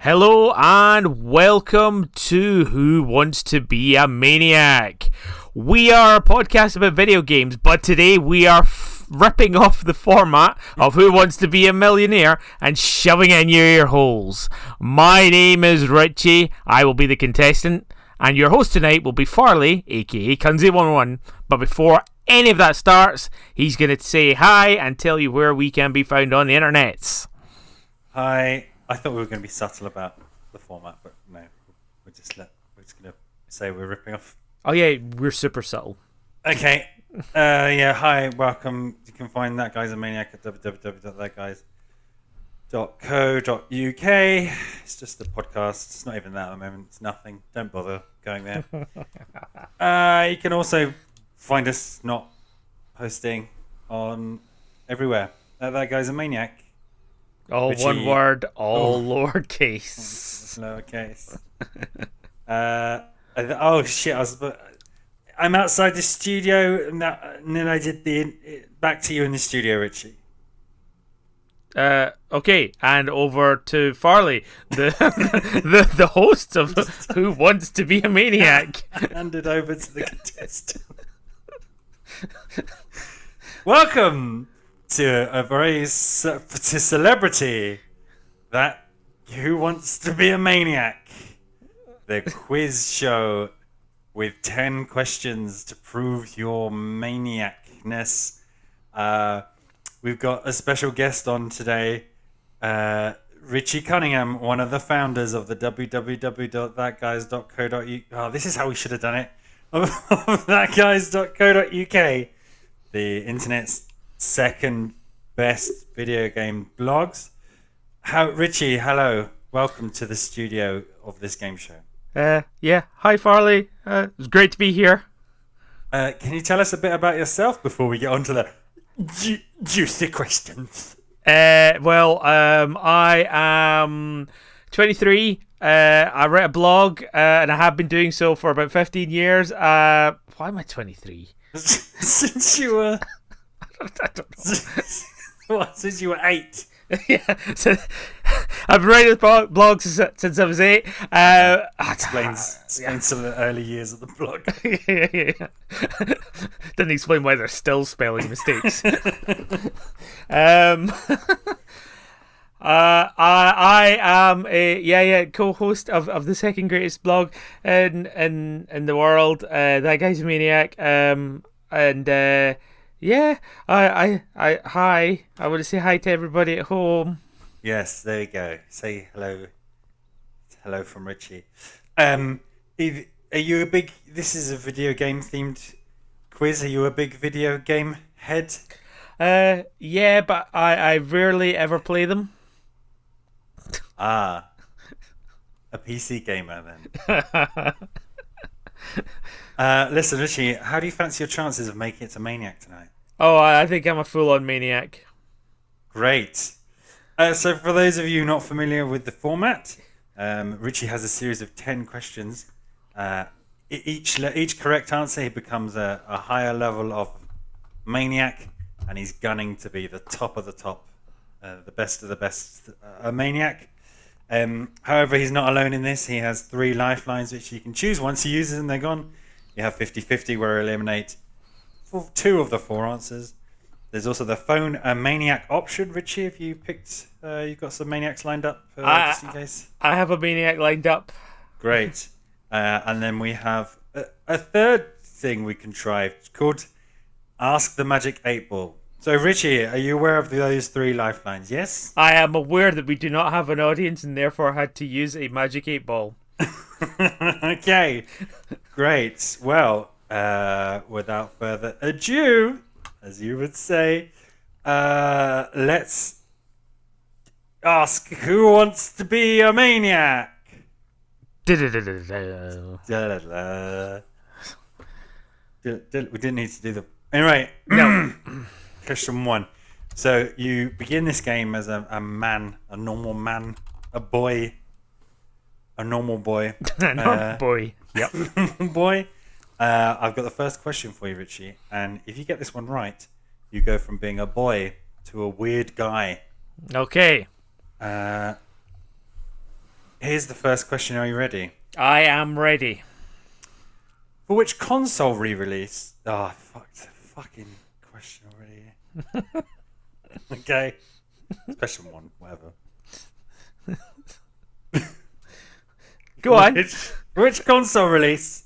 Hello and welcome to Who Wants to Be a Maniac? We are a podcast about video games, but today we are ripping off the format of Who Wants to Be a Millionaire and shoving it in your ear holes. My name is Richie, I will be the contestant, and your host tonight will be Farley, aka Kunzi101. But before any of that starts, he's going to say hi and tell you where we can be found on the internets. Hi. I thought we were going to be subtle about the format, but no, we're just going to say we're ripping off. Oh yeah, we're super subtle. Okay. Hi, welcome. You can find That Guy's a Maniac at www.thatguys.co.uk. It's just a podcast. It's not even that at the moment. It's nothing. Don't bother going there. You can also find us not posting on everywhere. That Guy's a Maniac. All one word, all lowercase. Lowercase. I'm outside the studio, and then I did back to you in the studio, Richie. Okay, and over to Farley, the host of Who Wants to Be a Maniac. Hand it over to the contestant. Welcome to a very to celebrity that Who Wants to Be a Maniac, the quiz show with 10 questions to prove your maniacness. We've got a special guest on today, Richie Cunningham, one of the founders of the www.thatguys.co.uk. Oh, this is how we should have done it. Of thatguys.co.uk, the internet's second best video game blogs. Richie, hello. Welcome to the studio of this game show. Yeah. Hi, Farley. It's great to be here. Can you tell us a bit about yourself before we get on to the juicy questions? I am 23. I write a blog, and I have been doing so for about 15 years. Why am I 23? Since you were... I don't know. What, since you were 8? Yeah, so I've been writing blogs since I was 8. Explains some of the early years of the blog. Yeah. Didn't explain why there's still spelling mistakes. I am a co-host of the second greatest blog in the world, That Guy's a Maniac. I want to say hi to everybody at home. Yes, there you go. Say hello from Richie. Are you a big? This is a video game themed quiz. Are you a big video game head? Yeah, but I rarely ever play them. A PC gamer then. Listen, Richie, how do you fancy your chances of making it to Maniac tonight? Oh, I think I'm a full-on Maniac. Great. So for those of you not familiar with the format, Richie has a series of 10 questions. Each correct answer, he becomes a higher level of Maniac, and he's gunning to be the top of the top, the best of the best Maniac. However, he's not alone in this. He has 3 lifelines which you can choose. Once he uses them, they're gone. You have 50-50 where you eliminate 2 of the 4 answers. There's also the phone Maniac option. Richie, if you picked, you've got some Maniacs lined up just in case. I have a Maniac lined up. Great. And then we have a third thing we contrived called Ask the Magic 8 Ball. So, Richie, are you aware of those 3 lifelines? Yes? I am aware that we do not have an audience and therefore had to use a Magic 8 Ball. Okay, great. Well, without further ado, as you would say, let's ask who wants to be a maniac. We didn't need to do the... Anyway, no. Question 1. So you begin this game as a man, a normal man, a boy. A normal boy. Boy. Yep. Boy. I've got the first question for you, Richie. And if you get this one right, you go from being a boy to a weird guy. Okay. Here's the first question. Are you ready? I am ready. For which console re-release? Oh, fuck. The fucking question already. Okay. Special one, whatever. Go on. Which console release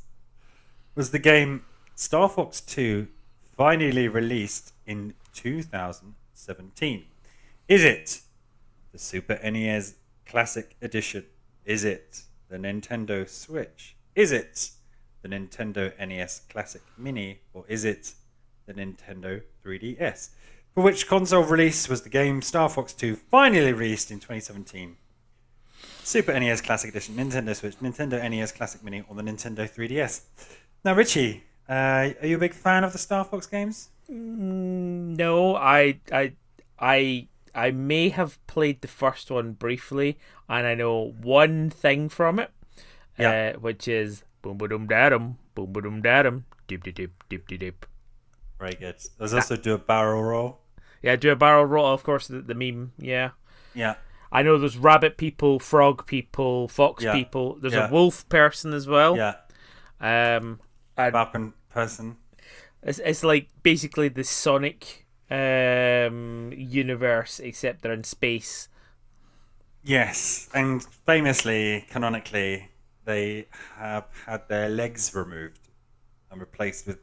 was the game Star Fox 2 finally released in 2017? Is it the Super NES Classic Edition? Is it the Nintendo Switch? Is it the Nintendo NES Classic Mini? Or is it the Nintendo 3DS? For which console release was the game Star Fox 2 finally released in 2017? Super NES Classic Edition, Nintendo Switch, Nintendo NES Classic Mini, or the Nintendo 3DS? Now, Richie, are you a big fan of the Star Fox games? No, I may have played the first one briefly, and I know one thing from it, which is boom ba dum da-dum, boom ba dum da-dum, dip dip dip dip dip dip. Very good. There's also do a barrel roll. Yeah, do a barrel roll, of course, the meme, yeah. Yeah. I know there's rabbit people, frog people, fox people. There's a wolf person as well. Yeah. Falcon person. It's like basically the Sonic universe, except they're in space. Yes, and famously, canonically, they have had their legs removed and replaced with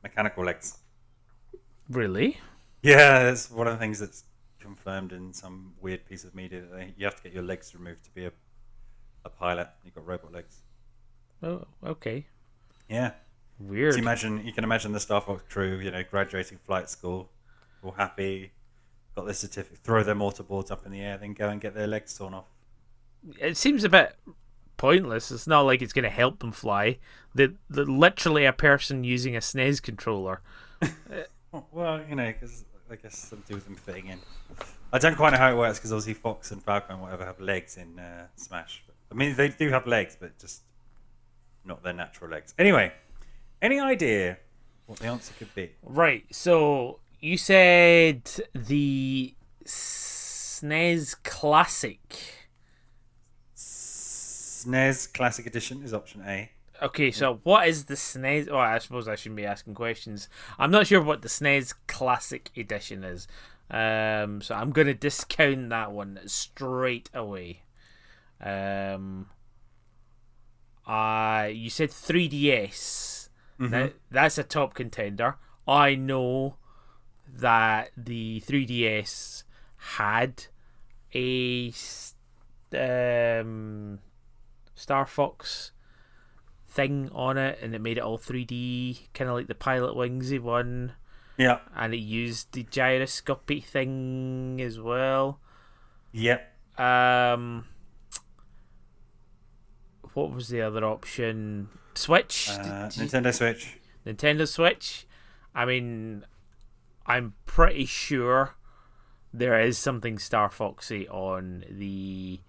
mechanical legs. Really? Yeah, that's one of the things that's confirmed in some weird piece of media that you have to get your legs removed to be a pilot. You've got robot legs. Oh, okay. Yeah. Weird. So you can imagine the Star Fox crew, graduating flight school, all happy, got their certificate, throw their mortarboards up in the air, then go and get their legs torn off. It seems a bit pointless. It's not like it's going to help them fly. They're literally a person using a SNES controller. Well, because I guess some do with them fitting in. I don't quite know how it works because obviously Fox and Falcon and whatever have legs in Smash. I mean, they do have legs, but just not their natural legs. Anyway, any idea what the answer could be? Right, so you said the SNES Classic. SNES Classic Edition is option A. Okay, so what is the SNES? Oh, I suppose I shouldn't be asking questions. I'm not sure what the SNES Classic Edition is. So I'm going to discount that one straight away. You said 3DS. Mm-hmm. Now, that's a top contender. I know that the 3DS had a Star Fox thing on it, and it made it all 3D, kind of like the Pilot Wingsy one. Yeah. And it used the gyroscopy thing as well. Yep. What was the other option? Switch? Nintendo Switch. Nintendo Switch? I mean, I'm pretty sure there is something Star Foxy on the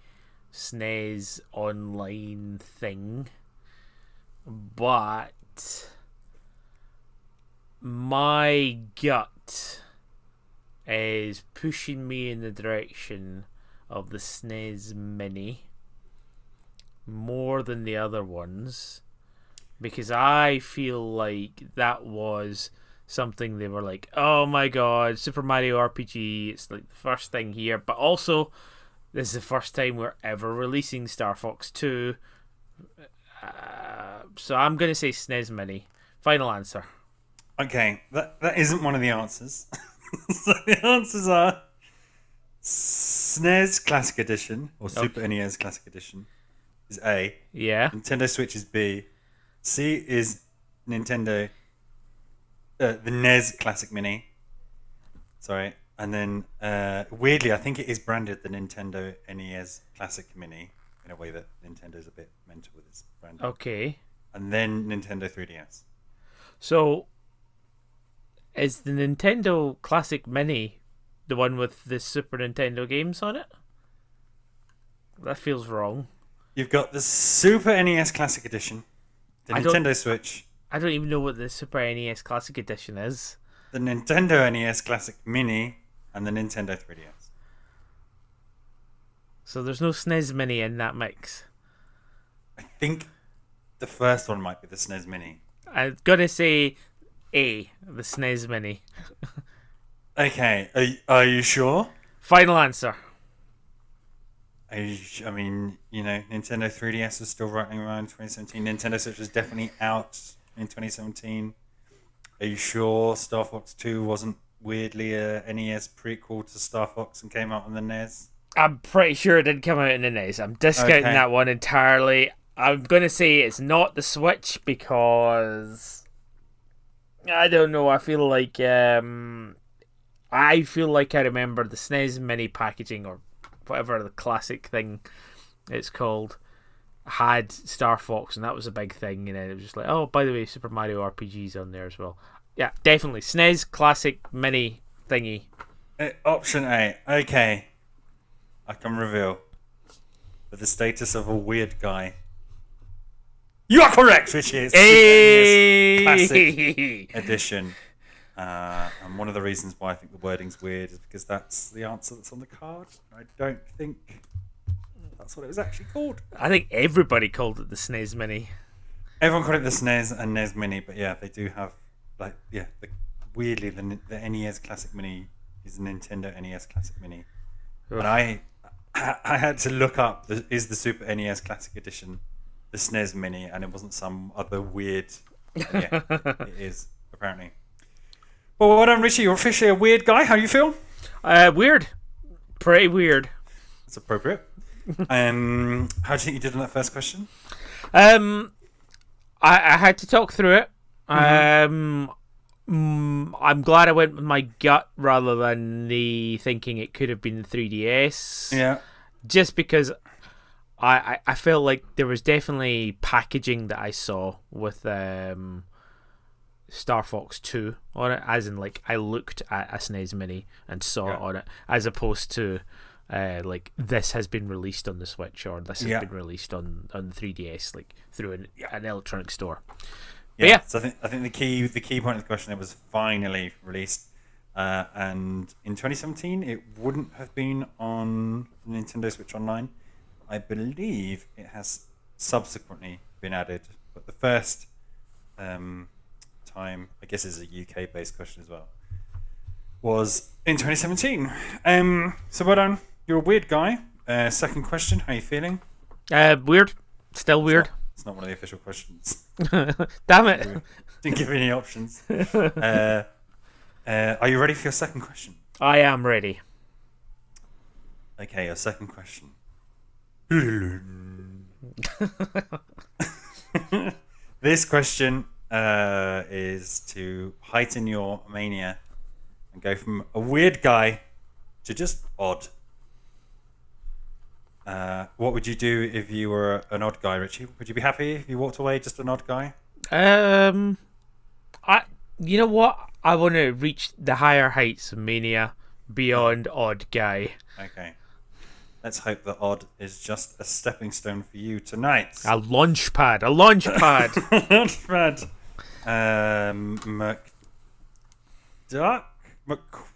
SNES online thing. But my gut is pushing me in the direction of the SNES Mini more than the other ones, because I feel like that was something they were like, oh my god, Super Mario RPG, it's like the first thing here, but also this is the first time we're ever releasing Star Fox 2. So I'm going to say SNES Mini. Final answer. Okay, that isn't one of the answers. So the answers are SNES Classic Edition or Super NES Classic Edition is A. Yeah. Nintendo Switch is B. C is Nintendo the NES Classic Mini. Sorry. And then weirdly, I think it is branded the Nintendo NES Classic Mini in a way that Nintendo's a bit mental with its branding. Okay. And then Nintendo 3DS. So, is the Nintendo Classic Mini the one with the Super Nintendo games on it? That feels wrong. You've got the Super NES Classic Edition, the Nintendo Switch. I don't even know what the Super NES Classic Edition is. The Nintendo NES Classic Mini, and the Nintendo 3DS. So there's no SNES Mini in that mix. I think the first one might be the SNES Mini. I'm gonna say A, the SNES Mini. Okay, are you sure? Final answer. I mean, Nintendo 3DS was still running around in 2017. Nintendo Switch was definitely out in 2017. Are you sure Star Fox 2 wasn't weirdly a NES prequel to Star Fox and came out on the NES? I'm pretty sure it did come out in the NES. I'm discounting that one entirely. I'm going to say it's not the Switch because I don't know. I feel like I remember the SNES Mini packaging or whatever the classic thing it's called had Star Fox, and that was a big thing. And then it was just like, oh, by the way, Super Mario RPG's on there as well. Yeah, definitely SNES classic mini thingy. Option A. Okay, I can reveal with the status of a weird guy. You are correct, which is classic edition. And one of the reasons why I think the wording's weird is because that's the answer that's on the card. I don't think that's what it was actually called. I think everybody called it the SNES Mini. Everyone called it the SNES and NES Mini, but yeah, they do have weirdly the NES Classic Mini is a Nintendo NES Classic Mini. Ugh. And I had to look up is the Super NES Classic Edition the SNES Mini, and it wasn't some other weird. Yeah, it is apparently. Well, well done, Richie. You're officially a weird guy. How do you feel? Weird. Pretty weird. That's appropriate. How do you think you did on that first question? I had to talk through it. Mm-hmm. I'm glad I went with my gut rather than the thinking it could have been the 3DS. Yeah. Just because I felt like there was definitely packaging that I saw with Star Fox 2 on it, as in like I looked at a SNES Mini and saw it on it, as opposed to like this has been released on the Switch or this has been released on the 3DS, like through an electronic store. Yeah. So I think the key point of the question, it was finally released, and in 2017 it wouldn't have been on Nintendo Switch Online. I believe it has subsequently been added, but the first time, I guess is a UK based question as well, was in 2017. So well done. You're a weird guy. Second question, how are you feeling? Weird. Still weird. It's not one of the official questions. Damn it. Didn't give you any options. Are you ready for your second question? I am ready. Okay, your second question. This question is to heighten your mania and go from a weird guy to just odd. What would you do if you were an odd guy, Richie? Would you be happy if you walked away just an odd guy? You know what? I want to reach the higher heights of mania beyond odd guy. Okay. Let's hope that odd is just a stepping stone for you tonight. A launch pad. A launch pad. Launch pad. McQuack.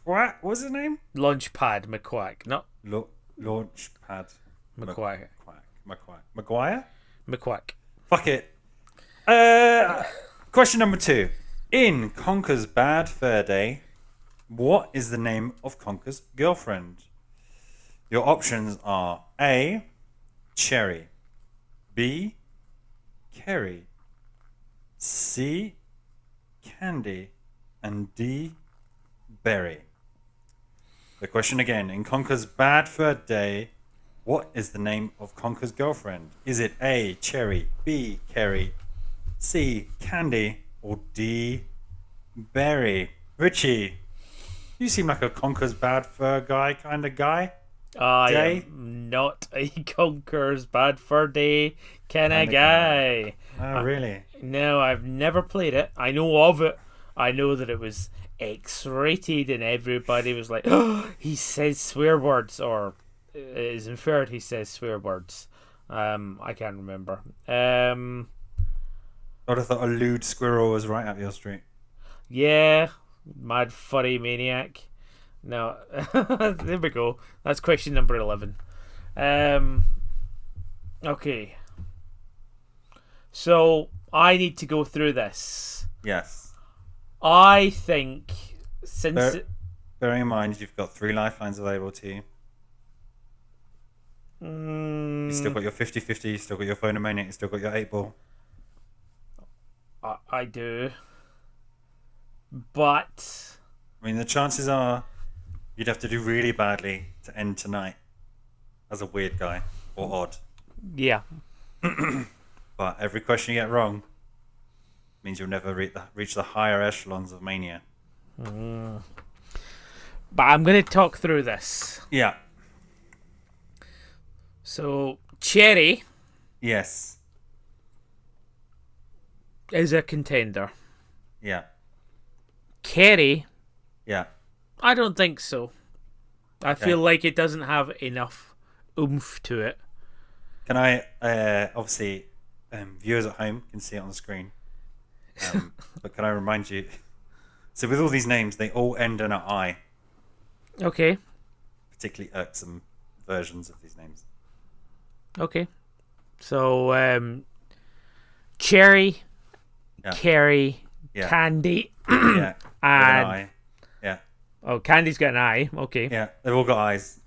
What was his name? Launch pad. McQuack. No. Launch pad. McQuack. Maguire? McQuack. Fuck it. Question number 2. In Conker's Bad Fur Day, what is the name of Conker's girlfriend? Your options are A. Cherry, B. Kerry, C. Candy, and D. Berry. The question again. In Conker's Bad Fur Day, what is the name of Conker's girlfriend? Is it A. Cherry, B. Kerry, C. Candy, or D. Berry? Richie, you seem like a Conker's Bad Fur guy kind of guy. I am not a Conker's Bad Fur Day kind of guy. Oh, really? No, I've never played it. I know of it. I know that it was X-rated and everybody was like, oh, he says swear words, or it is inferred he says swear words. I can't remember. I would have thought a lewd squirrel was right up your street. Yeah, mad furry maniac. No, there we go. That's question number 11. Okay. So I need to go through this. Yes. I think since Bearing in mind you've got 3 lifelines available to you. You still got your 50-50, you still got your phone and Maniac, you still got your 8-ball. I do, but I mean, the chances are you'd have to do really badly to end tonight as a weird guy or odd. yeah. But every question you get wrong means you'll never reach the higher echelons of Mania. But I'm going to talk through this. Yeah. So Cherry Yes. is a contender. Yeah. Kerry, Yeah. I don't think so. I feel like it doesn't have enough oomph to it. Can I, obviously, viewers at home can see it on the screen. But can I remind you, so with all these names, they all end in an I. Okay. Particularly irksome versions of these names. Okay. So, Cherry, Yeah. Kerry, Yeah. Candy, Yeah. and... With an I. Yeah. Oh, Candy's got an eye. Okay. Yeah. They've all got eyes.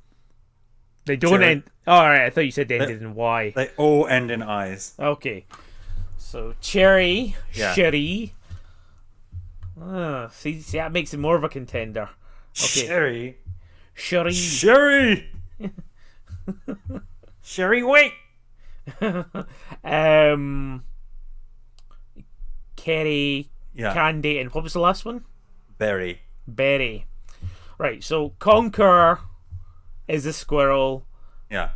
They don't Cherry. end... Oh, alright, I thought you said they ended in Y. They all end in eyes. Okay. So, Cherry, Yeah. Sherry... see, that makes it more of a contender. Okay. Sherry. Sherry. Sherry. Sherry, wait. Kerry, Yeah. Candy, and what was the last one? Berry. Berry. Right, so Conquer is a squirrel. Yeah.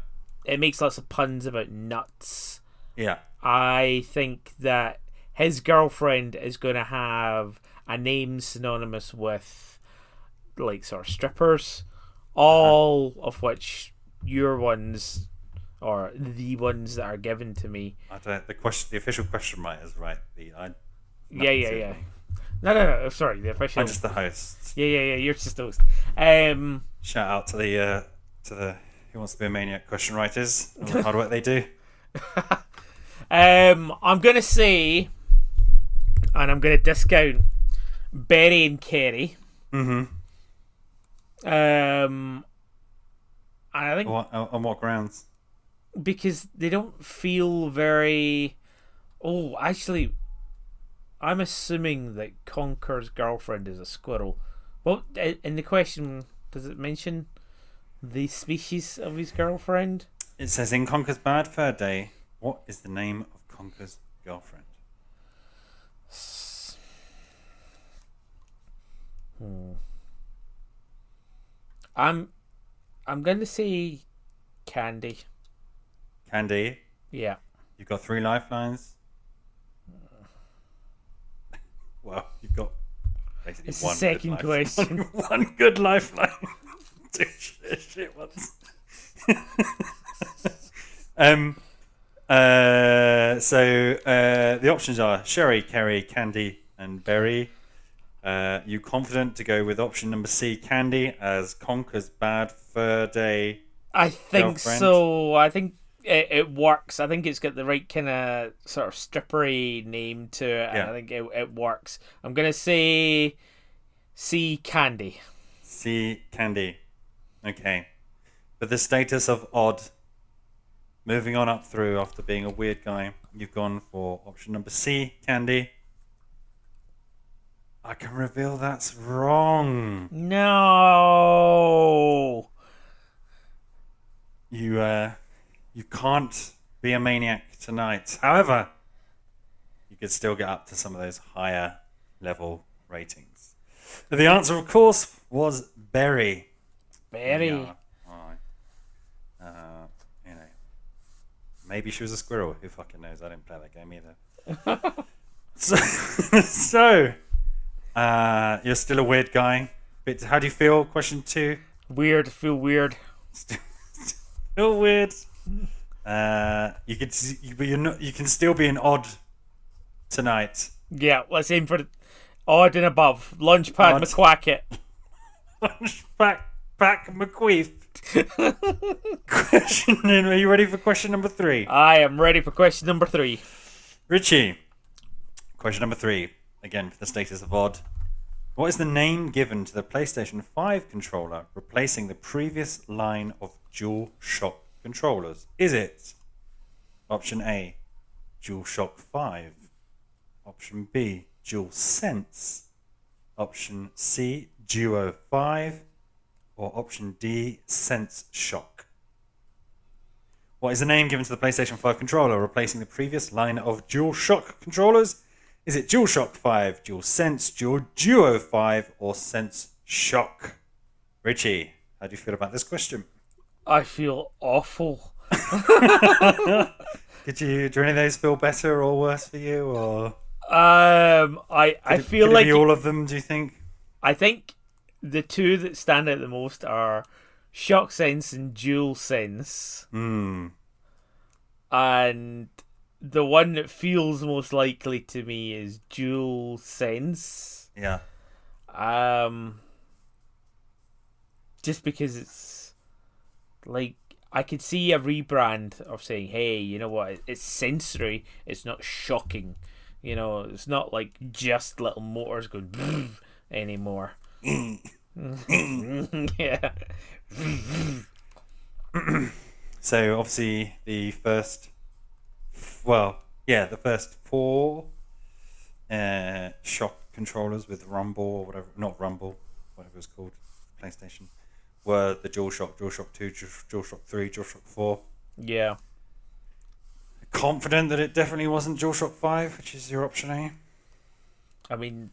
It makes lots of puns about nuts. Yeah. I think that his girlfriend is going to have a name synonymous with, like, sort of strippers, all of which your ones, or the ones that are given to me. I don't. The official question right is right. Yeah. No. Sorry, the official. I'm just the host. Yeah. You're just the host. Shout out to the Who Wants to Be a Maniac question writers and all the hard work they do. I'm gonna say, and I'm gonna discount Berry and Kerry. Mm-hmm. And I think On what grounds? because they don't feel very. Oh, actually, I'm assuming that Conker's girlfriend is a squirrel. Well, in the question, does it mention the species of his girlfriend? It says in Conker's Bad Fur Day, what is the name of Conker's girlfriend? I'm going to say Candy. Candy. Yeah. You've got 3 lifelines. Well, you've got basically It's one. the second good question. One good lifeline. 2 shit ones. The options are Sherry, Kerry, Candy, and Berry. You confident to go with option number C, Candy, as Conker's Bad Fur Day? I think girlfriend? so. I think it works. I think it's got the right kind of sort of strippery name to it, and Yeah. I think it works. I'm gonna say C, Candy. C, Candy. Okay. But the status of odd, moving on up through after being a weird guy, you've gone for option number C, Candy. I can reveal that's wrong. No. You can't be a maniac tonight. However, you could still get up to some of those higher level ratings. The answer, of course, was Berry. Berry. Yeah. You know, maybe she was a squirrel. Who fucking knows? I didn't play that game either. So, you're still a weird guy. But how do you feel? Question 2. Weird. Feel weird. Still weird. You could, but you're not. You can still be an odd tonight. Yeah. Let's aim for odd and above. Launchpad Odd. McQuacket. Back McQueef. Are you ready for question number 3? I am ready for question number 3. Richie, question number 3. Again, for the status of odd. What is the name given to the PlayStation 5 controller, replacing the previous line of DualShock controllers? Is it option A, DualShock 5? Option B, DualSense? Option C, Duo 5? Or option D, Sense Shock? What is the name given to the PlayStation 5 controller, replacing the previous line of DualShock controllers? Is it DualShock 5, DualSense, Duo 5, or Sense Shock? Richie, how do you feel about this question? I feel awful. Do any of those feel better or worse for you, or I feel could it like be all of them? Do you think? I think the two that stand out the most are Shock Sense and Dual Sense. And the one that feels most likely to me is Dual Sense. Yeah. Just because it's like I could see a rebrand of saying, "Hey, you know what? It's sensory. It's not shocking. You know, it's not like just little motors going anymore." Yeah. So obviously the first 4 shock controllers with Rumble or whatever, not Rumble, whatever it's called, PlayStation, were the DualShock, DualShock 2, DualShock 3, DualShock 4. Yeah. Confident that it definitely wasn't DualShock 5, which is your option A? I mean,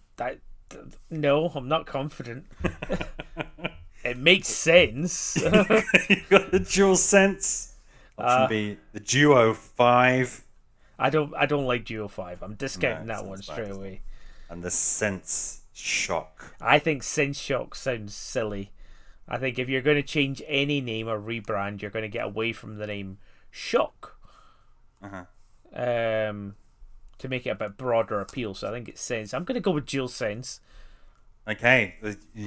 no, I'm not confident. It makes sense. You've got the DualSense. Option B, the Duo 5. I don't like Duo 5. I'm discounting that one straight bad, away. And the Sense Shock. I think Sense Shock sounds silly. I think if you're going to change any name or rebrand, you're going to get away from the name Shock. To make it a bit broader appeal. So I think it's Sense. I'm going to go with Dual Sense. Okay.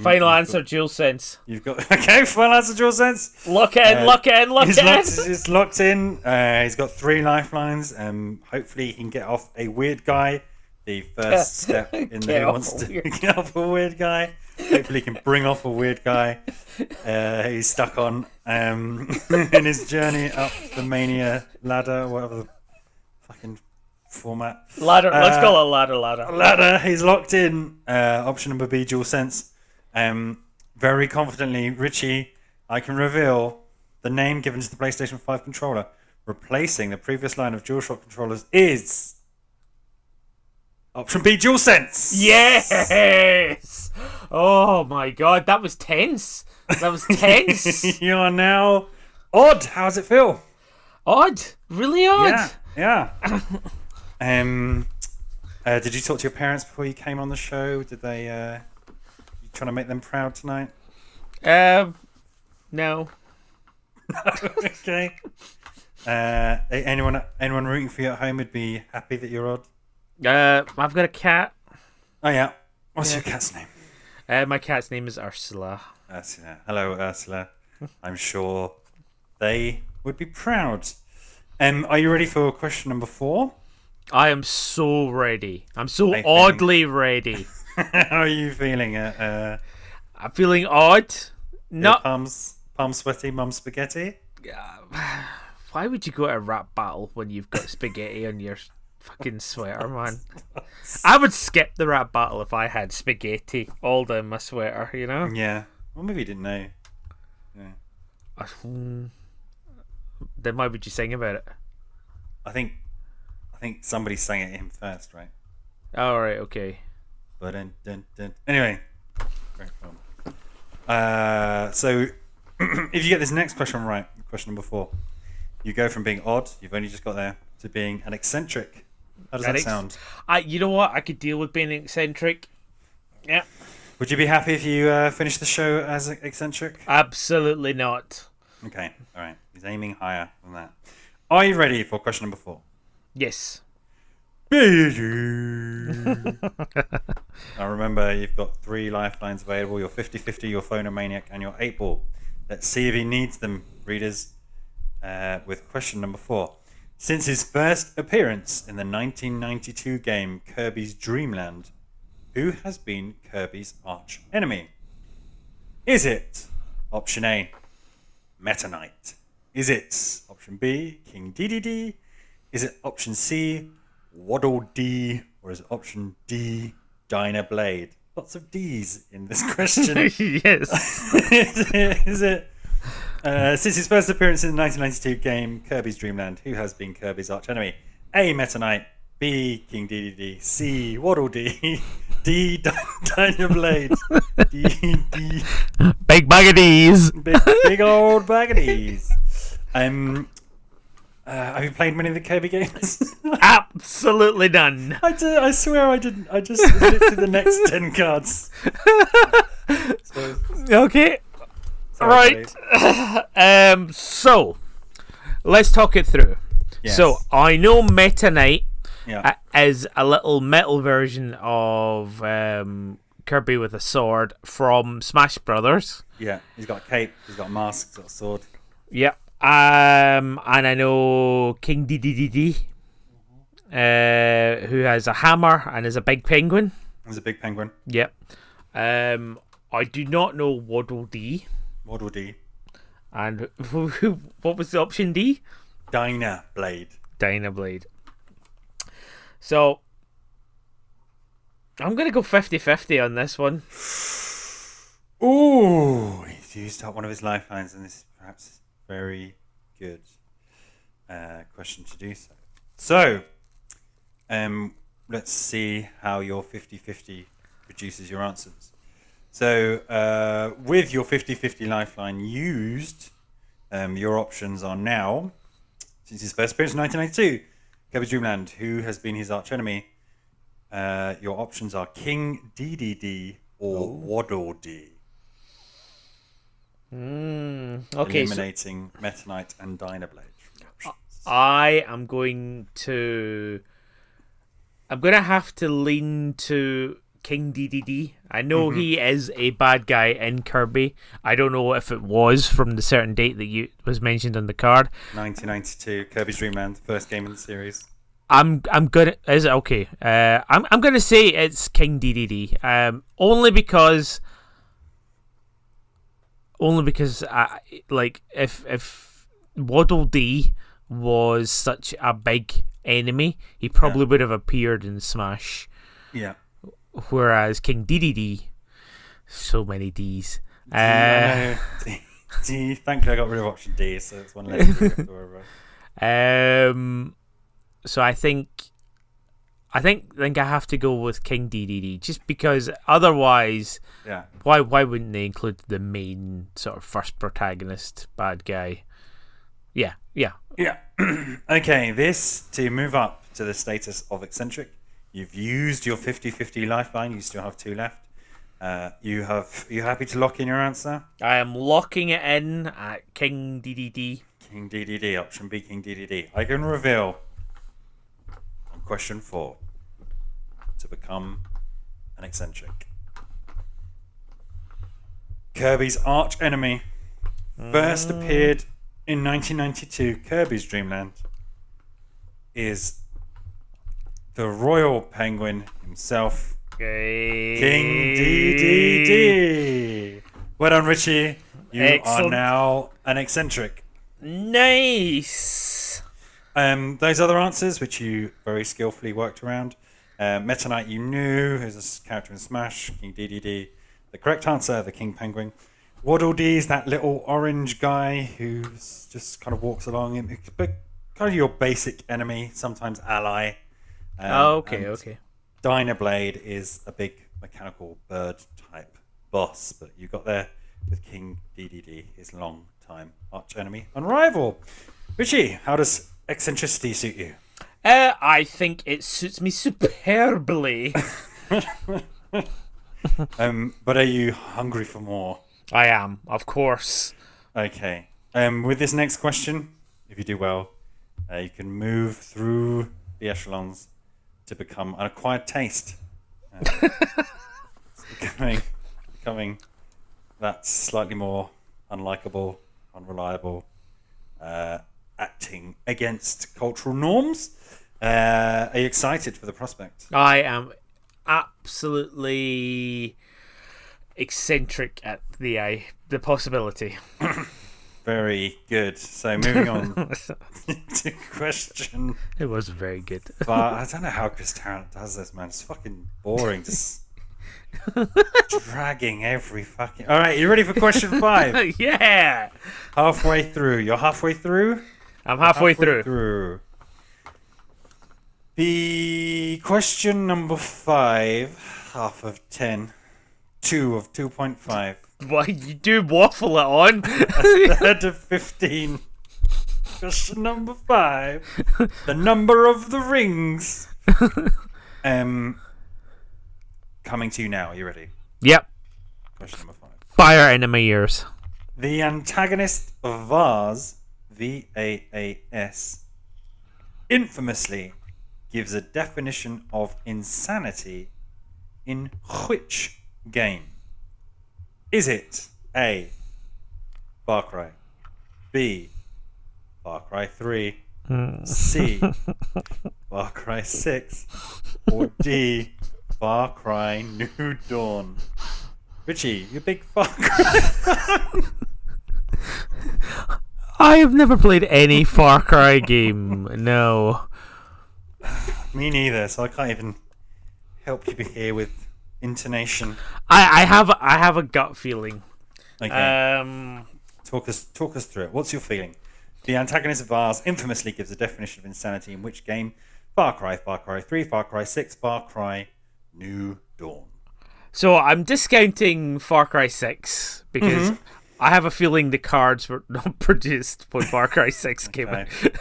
Final answer, Dual Sense. You've got final answer, Dual Sense. Lock in. He's locked in. He's got 3 lifelines. Hopefully he can get off a weird guy. The first step in the who wants to get off a weird guy. Hopefully he can bring off a weird guy. He's stuck on in his journey up the Mania ladder, whatever the fucking format. Ladder. Let's call it ladder. Ladder. He's locked in. Option number B, Dual Sense. Very confidently, Richie, I can reveal the name given to the PlayStation 5 controller, replacing the previous line of DualShock controllers, is option B, Dual Sense. Yes. Oh my god, that was tense. You are now odd. How does it feel? Odd. Really odd. Yeah. Did you talk to your parents before you came on the show? Did they? You trying to make them proud tonight? No. Okay. Anyone rooting for you at home would be happy that you're odd. I've got a cat. Oh yeah. What's your cat's name? My cat's name is Ursula. Ursula. Hello, Ursula. I'm sure they would be proud. Are you ready for question number 4? I am so ready. I'm so oddly ready. How are you feeling? I'm feeling odd. Not palms sweaty, mum spaghetti. Why would you go to a rap battle when you've got spaghetti on your fucking sweater, man? I would skip the rap battle if I had spaghetti all down my sweater, you know? Yeah. Well, maybe you didn't know. Yeah. Then why would you sing about it? I think somebody sang it him first, right? All right, okay. But anyway, great film. So if you get this next question right, question number 4, you go from being odd, you've only just got there, to being an eccentric. How does that sound? You know what? I could deal with being eccentric. Yeah. Would you be happy if you finished the show as eccentric? Absolutely not. Okay, all right. He's aiming higher than that. Are you ready for question number 4? Yes. Now remember, you've got 3 lifelines available. Your 50-50, your phone and Maniac, and your 8-ball. Let's see if he needs them, readers. With question number 4. Since his first appearance in the 1992 game Kirby's Dream Land, who has been Kirby's arch enemy? Is it option A, Meta Knight? Is it option B, King Dedede? Is it option C, Waddle Dee? Or is it option D, Dyna Blade? Lots of D's in this question. Yes. Is it? Since his first appearance in the 1992 game Kirby's Dream Land, who has been Kirby's arch enemy? A, Meta Knight. B, King Dedede. C, Waddle Dee. D, Dyna Blade. D. Big bag of D's. Big old bag of D's. Have you played many of the Kirby games? Absolutely none. I swear I didn't. I just looked at the next 10 cards. Okay. Sorry, Right. So, let's talk it through. Yes. So, I know Meta Knight Yeah. is a little metal version of Kirby with a sword from Smash Brothers. Yeah. He's got a cape. He's got a mask. He's got a sword. Yep. And I know King Dedede, who has a hammer and is a big penguin. He's a big penguin. Yep. I do not know Waddle Dee. Waddle Dee. And what was the option D? Dyna Blade. Dyna Blade. So, I'm going to go 50-50 on this one. Ooh, he's used up one of his lifelines, and this is perhaps a very good question to do so. So, let's see how your 50-50 produces your answers. So, with your 50-50 lifeline used, your options are now, since his first appearance in 1992, Kirby's Dream Land, who has been his arch enemy? Your options are King Dedede or Waddle Dee. Okay, Eliminating Meta Knight and Dyna Blade from the options. I am going to... I'm going to have to lean to King Dedede. I know he is a bad guy in Kirby. I don't know if it was from the certain date that was mentioned on the card. 1992, Kirby's Dream Land, first game in the series. I'm gonna... Is it okay? I'm gonna say it's King Dedede. Only because if Waddle Dee was such a big enemy, he probably would have appeared in Smash. Yeah. Whereas King Dedede, so many D's. D. Thankfully, I got rid of option D, so it's one less thing we have to worry about. So I think I have to go with King Dedede, just because otherwise, Yeah. why wouldn't they include the main sort of first protagonist bad guy? Yeah. Okay, this to move up to the status of eccentric. You've used your 50-50 lifeline. You still have 2 left. Are you happy to lock in your answer? I am locking it in at King Dedede. King Dedede, option B, King Dedede. I can reveal on question 4 to become an eccentric. Kirby's arch enemy first appeared in 1992 Kirby's Dream Land is the royal penguin himself, King Dedede. Well done, Richie. You Excellent. are now an eccentric. Nice. Those other answers, which you very skillfully worked around. Meta Knight, you knew, who's a character in Smash. King Dedede. The correct answer, the King Penguin. Waddle Dee is that little orange guy who just kind of walks along, but kind of your basic enemy, sometimes ally. Okay. Dyna Blade is a big mechanical bird type boss, but you got there with King Dedede, his long time arch enemy and rival. Richie, how does eccentricity suit you? I think it suits me superbly. But are you hungry for more? I am, of course. Okay. With this next question, if you do well, you can move through the echelons to become an acquired taste. Becoming that slightly more unlikable, unreliable, acting against cultural norms. Are you excited for the prospect? I am absolutely eccentric at the possibility. Very good. So moving on to question. It was very good. But I don't know how Chris Tarrant does this, man. It's fucking boring. Just dragging every fucking. All right, you ready for question 5? Yeah. Halfway through. You're halfway through. I'm halfway through. The question number 5, half of 10, 2 of 2.5. Why you do waffle it on? A third of 15. Question number 5. The number of the rings. Coming to you now. Are you ready? Yep. Question number 5. Fire into my ears. The antagonist of Vaz, Vaas, infamously gives a definition of insanity in which game? Is it A, Far Cry, B, Far Cry 3, C, Far Cry 6, or D, Far Cry New Dawn? Richie, you big Far Cry. I have never played any Far Cry game. No. Me neither, so I can't even help you here with intonation. I have a gut feeling. Okay. Talk us through it. What's your feeling? The antagonist of Vaz infamously gives a definition of insanity in which game? Far Cry, Far Cry 3, Far Cry 6, Far Cry New Dawn. So I'm discounting Far Cry 6 because I have a feeling the cards were not produced when Far Cry 6 came out. bit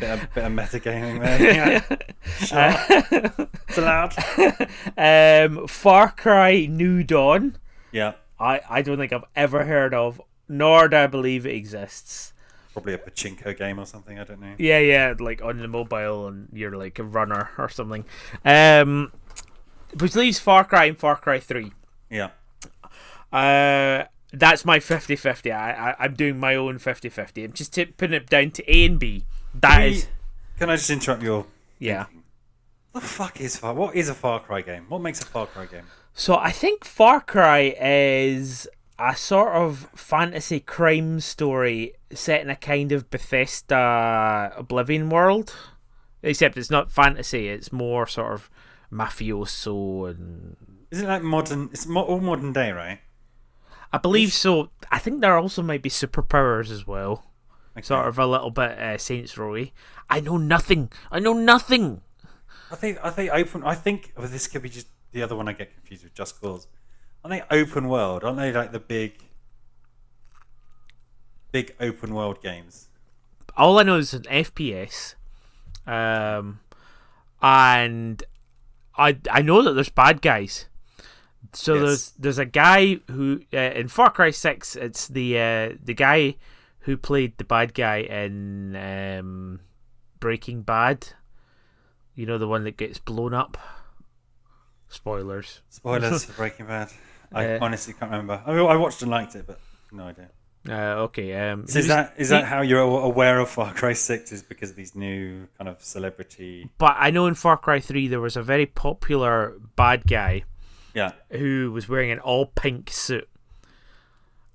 of metagaming there. Yeah. Sure. It's allowed. Far Cry New Dawn. Yeah. I don't think I've ever heard of, nor do I believe it exists. Probably a pachinko game or something, I don't know. Yeah, like on the mobile and you're like a runner or something. Which leaves Far Cry and Far Cry 3. Yeah. That's my 50-50. I'm doing my own 50-50. I'm just putting it down to A and B. Can I just interrupt your thinking? What the fuck is what is a Far Cry game? What makes a Far Cry game? So I think Far Cry is a sort of fantasy crime story set in a kind of Bethesda Oblivion world. Except it's not fantasy, it's more sort of mafioso and... Is it like modern? It's all modern day, right? I believe so. I think there also might be superpowers as well. Okay. Sort of a little bit Saints Row-y. I know nothing. I think this could be just the other one I get confused with, Just Cause. Aren't they open world? Aren't they like the big open world games? All I know is an FPS. And I know that there's bad guys. So yes. there's a guy who in Far Cry 6, it's the guy who played the bad guy in Breaking Bad. You know, the one that gets blown up. Spoilers for Breaking Bad. I honestly can't remember. I mean, I watched and liked it, but no idea. Okay. So is that how you're aware of Far Cry 6? Is because of these new kind of celebrity? But I know in Far Cry 3 there was a very popular bad guy. Yeah. Who was wearing an all pink suit,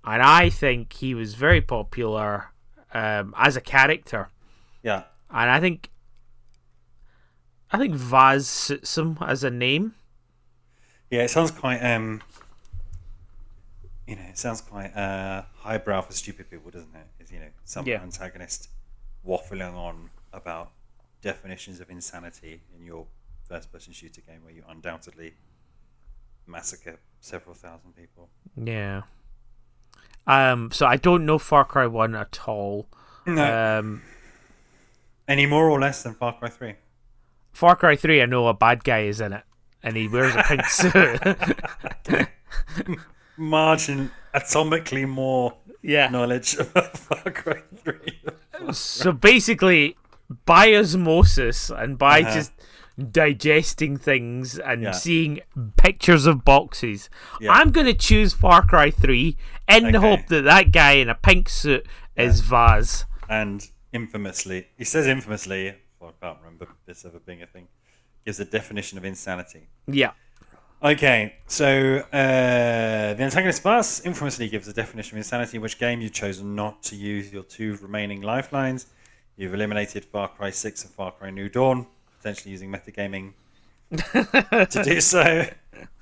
and I think he was very popular as a character. Yeah. And I think Vaz suits him as a name. Yeah, it sounds quite it sounds quite highbrow for stupid people, doesn't it? Is some antagonist waffling on about definitions of insanity in your first-person shooter game where you undoubtedly massacre several thousand people. Yeah. So I don't know Far Cry 1 at all. No. Any more or less than Far Cry 3? Far Cry 3, I know a bad guy is in it, and he wears a pink suit. Atomically more knowledge about Far Cry 3. So basically, by osmosis and by just digesting things and Yeah. seeing pictures of boxes. Yeah. I'm going to choose Far Cry 3 in the Okay. hope that guy in a pink suit is Vaz. And infamously, he says infamously, well, I can't remember this ever being a thing, gives a definition of insanity. Yeah. Okay, so the antagonist Bus infamously gives a definition of insanity, in which game you've chosen not to use your 2 remaining lifelines. You've eliminated Far Cry 6 and Far Cry New Dawn, potentially using metagaming to do so.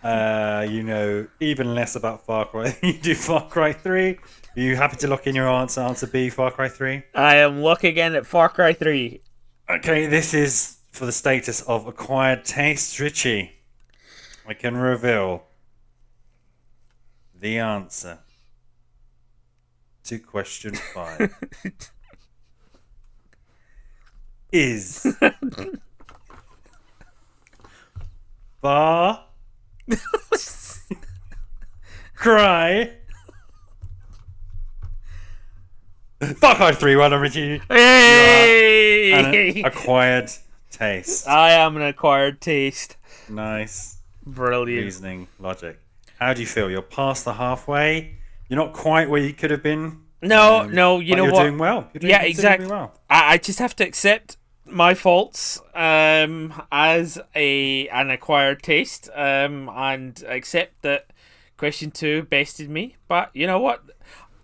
You know even less about Far Cry than you do Far Cry 3. Are you happy to lock in your answer? Answer B, Far Cry 3? I am looking in at Far Cry 3. Okay, this is for the status of acquired taste. Richie, I can reveal the answer to question 5 is Far Cry. Far Cry 3, well done, Richie. Hey! An acquired taste. I am an acquired taste. Nice. Brilliant. Reasoning, logic. How do you feel? You're past the halfway. You're not quite where you could have been. No, you but know you're what? doing well. You're doing Yeah, considerably exactly. well. I just have to accept my faults as an acquired taste and accept that question 2 bested me. But you know what?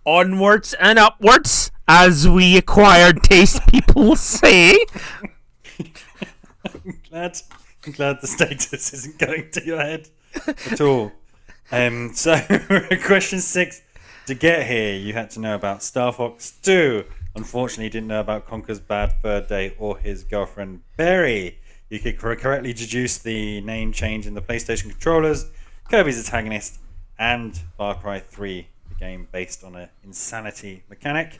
Onwards and upwards, as we acquired taste people say. I'm glad the status isn't going to your head at all. So, question 6. To get here, you had to know about Star Fox 2. Unfortunately, you didn't know about Conker's Bad Fur Day or his girlfriend Berry. You could correctly deduce the name change in the PlayStation controllers, Kirby's antagonist, and Far Cry 3, the game based on an insanity mechanic.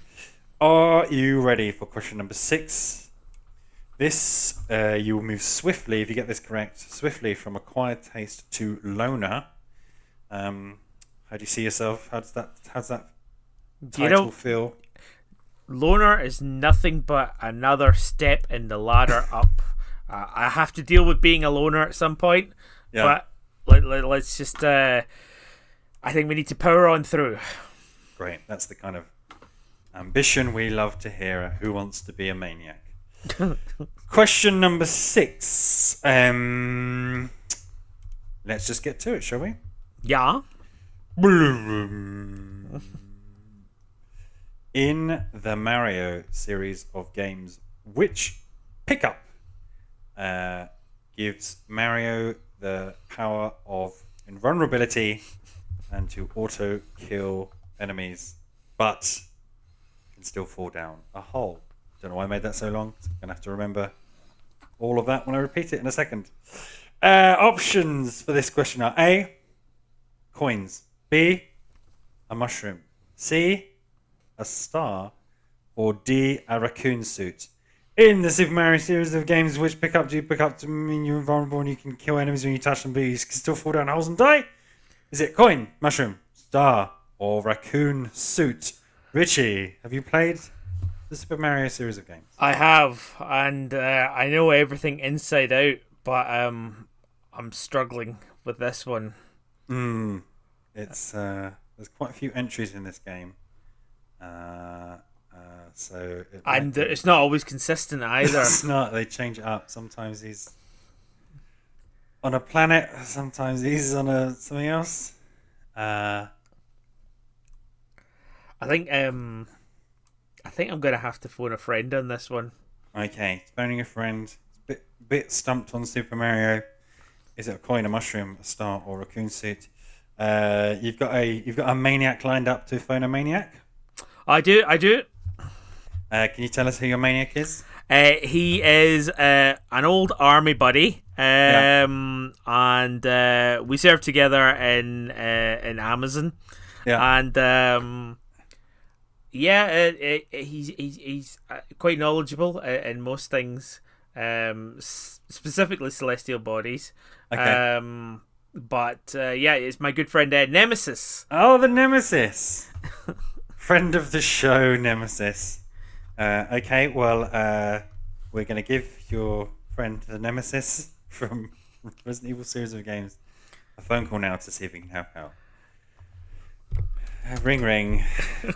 Are you ready for question number 6? This, you will move swiftly, if you get this correct, swiftly from acquired taste to loner. How do you see yourself? How's that title feel? Loner is nothing but another step in the ladder up. I have to deal with being a loner at some point, but let's just. I think we need to power on through. Great, that's the kind of ambition we love to hear at Who Wants to Be a Maniac. Question number 6. Let's just get to it, shall we? Yeah. In the Mario series of games, which pickup gives Mario the power of invulnerability and to auto kill enemies, but can still fall down a hole? Don't know why I made that so long. I'm gonna have to remember all of that when I repeat it in a second. Options for this question are A, coins, B, a mushroom, C, a star, or D, a raccoon suit. In the Super Mario series of games, which pickup do you pick up to mean you're invulnerable and you can kill enemies when you touch them, but you can still fall down holes and die? Is it coin, mushroom, star, or raccoon suit? Richie, have you played the Super Mario series of games? I have, and I know everything inside out, but I'm struggling with this one. It's there's quite a few entries in this game, so it's not always consistent either. It's not. They change it up. Sometimes he's on a planet. Sometimes he's on something else. I think I'm gonna have to phone a friend on this one. Okay, phoning a friend. Bit stumped on Super Mario. Is it a coin, a mushroom, a star, or a raccoon suit? You've got a maniac lined up to phone a maniac. I do. Can you tell us who your maniac is? He is an old army buddy, and we served together in Amazon. Yeah. And he's quite knowledgeable in most things, specifically celestial bodies. Okay. But it's my good friend Nemesis. Oh, the Nemesis. Friend of the show, Nemesis. Okay, well, we're going to give your friend the Nemesis from Resident Evil series of games. A phone call now to see if we can help out. Ring ring,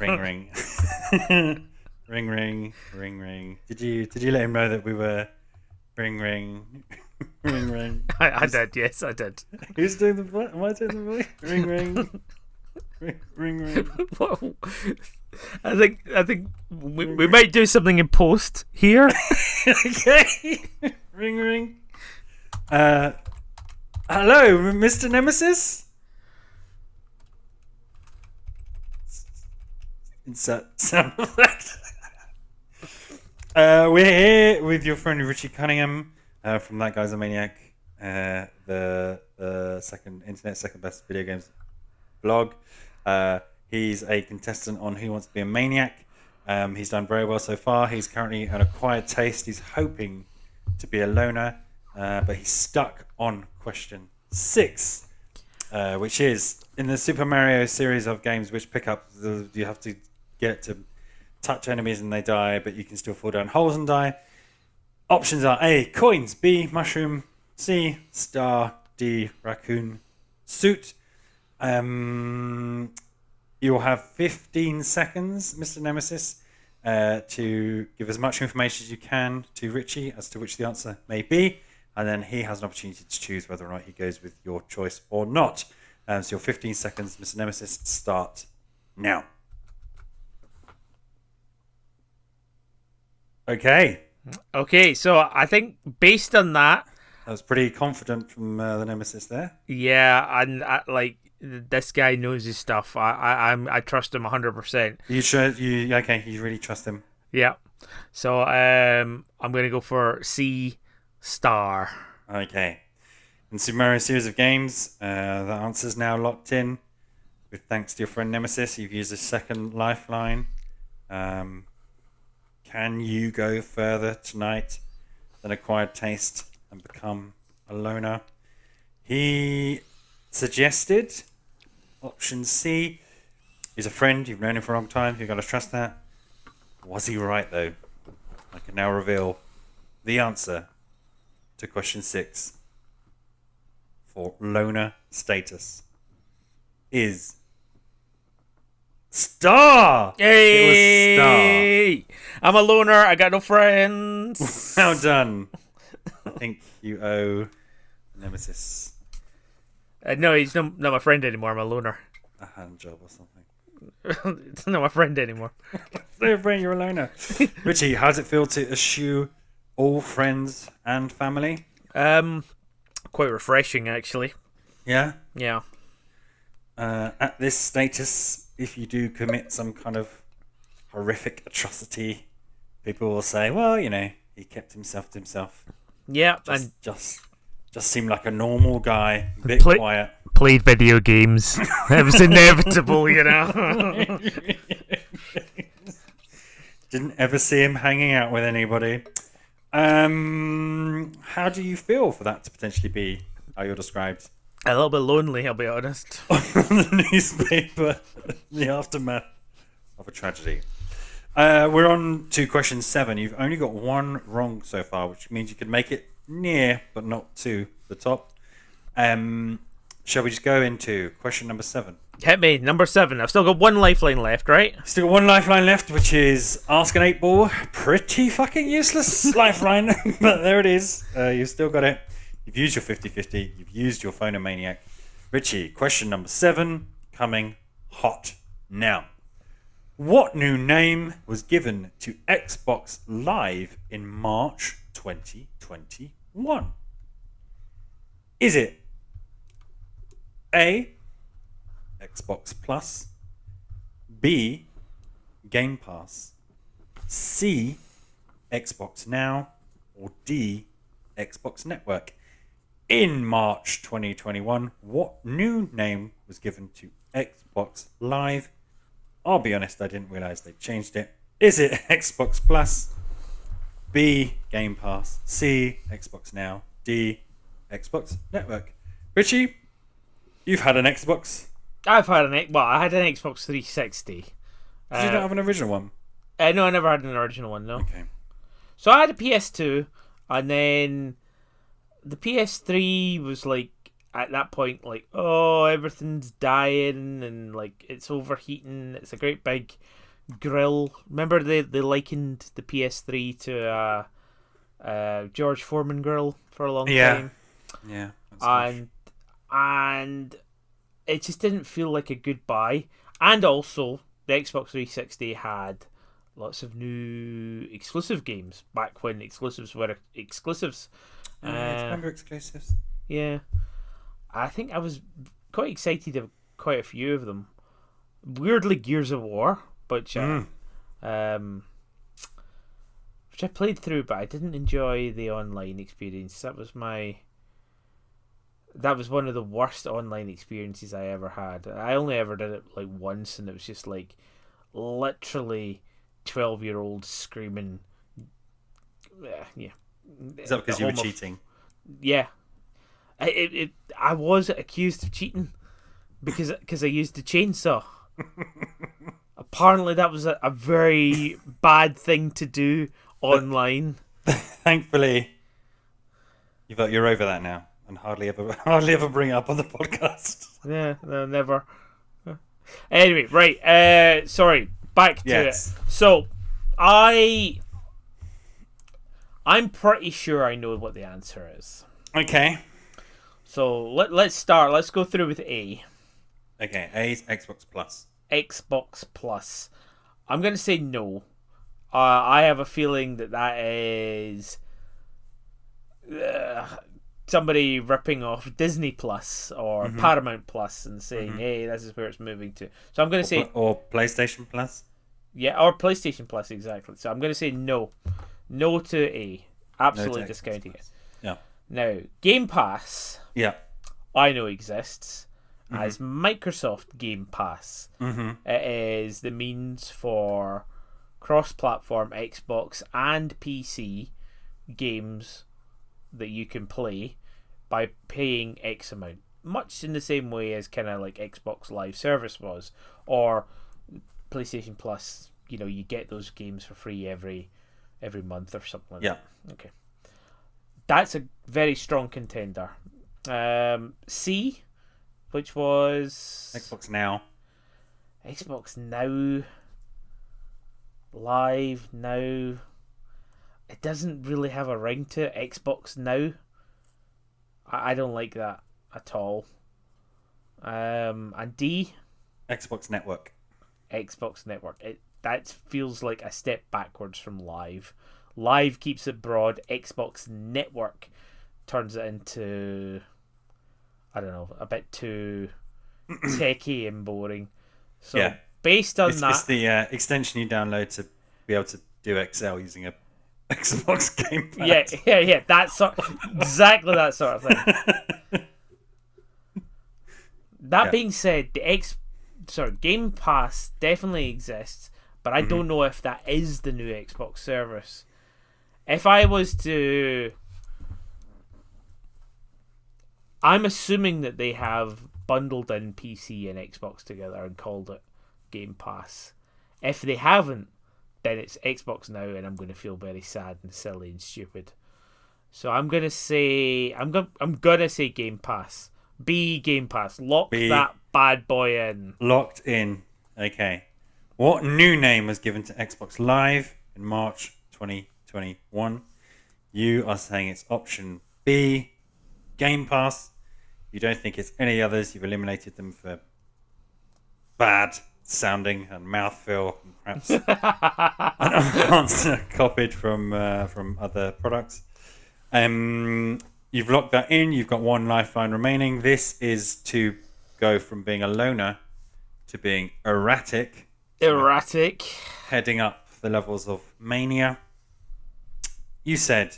ring ring, ring ring, ring ring. Did you let him know that we were ring ring, ring ring? I did, yes, I did. Who's doing the voice? Am I doing the voice? Ring ring, ring ring. Whoa. I think we might do something in post here. Okay, ring ring. Hello, Mr. Nemesis. Insert sound effect. We're here with your friend Richie Cunningham from That Guy's a Maniac, the second best video games blog. He's a contestant on Who Wants to Be a Maniac. He's done very well so far. He's currently an acquired taste. He's hoping to be a loner, but he's stuck on question 6, which is in the Super Mario series of games which pick up you have to get to touch enemies and they die, but you can still fall down holes and die. Options are A, coins, B, mushroom, C, star, D, raccoon, suit. You'll have 15 seconds, Mr. Nemesis, to give as much information as you can to Richie as to which the answer may be, and then he has an opportunity to choose whether or not he goes with your choice or not. So your 15 seconds, Mr. Nemesis, start now. Okay, so I think based on that, was pretty confident from the Nemesis there. Yeah, and this guy knows his stuff. I trust him 100%. You really trust him? Yeah. So I'm going to go for C, star. Okay. In Super Mario series of games, the answer's now locked in. With thanks to your friend Nemesis, you've used a second lifeline. Can you go further tonight than acquired taste and become a loner? He suggested option C. He's a friend. You've known him for a long time. You've got to trust that. Was he right, though? I can now reveal the answer to question 6 for loner status is star. Hey! It was star. I'm a loner. I got no friends. Well done. I think you owe Nemesis No, he's not my friend anymore. I'm a loner. a hand job or something. It's not my friend anymore. You're a loner. Richie, how does it feel to eschew all friends and family? Quite refreshing, actually. Yeah? Yeah. At this status, if you do commit some kind of horrific atrocity, people will say, well, he kept himself to himself. Yeah, Just seemed like a normal guy, a bit quiet. Played video games. It was inevitable, Didn't ever see him hanging out with anybody. How do you feel for that to potentially be how you're described? A little bit lonely, I'll be honest. On the newspaper, the aftermath of a tragedy. We're on to question 7. You've only got one wrong so far, which means you could make it near, but not to the top. Shall we just go into question number 7? Hit me, number 7. I've still got one lifeline left, right? Still got one lifeline left, which is ask an 8-ball. Pretty fucking useless lifeline, but there it is. You've still got it. You've used your 50-50. You've used your phone and Maniac. Richie, question number 7, coming hot now. What new name was given to Xbox Live in March 2021? Is it A, Xbox Plus, B, Game Pass, C, Xbox Now, or D, Xbox Network? In March 2021, what new name was given to Xbox Live? I'll be honest, I didn't realise they changed it. Is it Xbox Plus, B, Game Pass, C, Xbox Now, D, Xbox Network? Richie, you've had an Xbox. I had an Xbox 360. Did you not have an original one? No, I never had an original one, no. Okay. So I had a PS2, and then the PS3 was like at that point like, oh, everything's dying and like it's overheating. It's a great big grill. Remember they likened the PS3 to George Foreman grill for a long time. Yeah. And it just didn't feel like a good buy. And also, the Xbox 360 had lots of new exclusive games back when exclusives were exclusives. Remember exclusives? Yeah. I think I was quite excited of quite a few of them. Weirdly, Gears of War, which I played through, but I didn't enjoy the online experience. That was one of the worst online experiences I ever had. I only ever did it like once, and it was just like literally 12-year-olds screaming. Yeah. Is that because you were cheating? Yeah. I was accused of cheating because I used the chainsaw. Apparently, that was a very bad thing to do online. Thankfully, you're over that now, and hardly ever bring it up on the podcast. Yeah, no, never. Anyway, right. Sorry. Back to it. So, I'm pretty sure I know what the answer is. Okay. So let's start. Let's go through with A. Okay, A is Xbox Plus. Xbox Plus. I'm going to say no. I have a feeling that is somebody ripping off Disney Plus or Paramount Plus and saying, hey, this is where it's moving to. So I'm going to say... Or PlayStation Plus? Yeah, or PlayStation Plus, exactly. So I'm going to say no. No to A. Absolutely discounting it. Yeah. Now, Game Pass... Yeah. I know exists as Microsoft Game Pass. It is the means for cross-platform Xbox and PC games that you can play by paying X amount. Much in the same way as kind of like Xbox Live Service was, or PlayStation Plus. You know, you get those games for free every month or something like that. Okay. That's a very strong contender. C, which was Xbox Now. Live Now. It doesn't really have a ring to it. Xbox Now. I don't like that at all. And D, Xbox Network. That feels like a step backwards from Live. Live keeps it broad. Xbox Network turns it into, I don't know, a bit too techy and boring. So based on that, it's the extension you download to be able to do Excel using a Xbox gamepad. Yeah. That's exactly that sort of thing. That being said, Game Pass definitely exists, but I don't know if that is the new Xbox service. If I was to... I'm assuming that they have bundled in PC and Xbox together and called it Game Pass. If they haven't, then it's Xbox Now, and I'm going to feel very sad and silly and stupid. So I'm going to say... I'm gonna say Game Pass. B, Game Pass. Lock that bad boy in. Locked in. Okay. What new name was given to Xbox Live in March 2021? You are saying it's option B, Game Pass. You don't think it's any others. You've eliminated them for bad sounding and mouthfeel, and perhaps an answer copied from other products. You've locked that in. You've got one lifeline remaining. This is to go from being a loner to being erratic. Heading up the levels of mania. You said,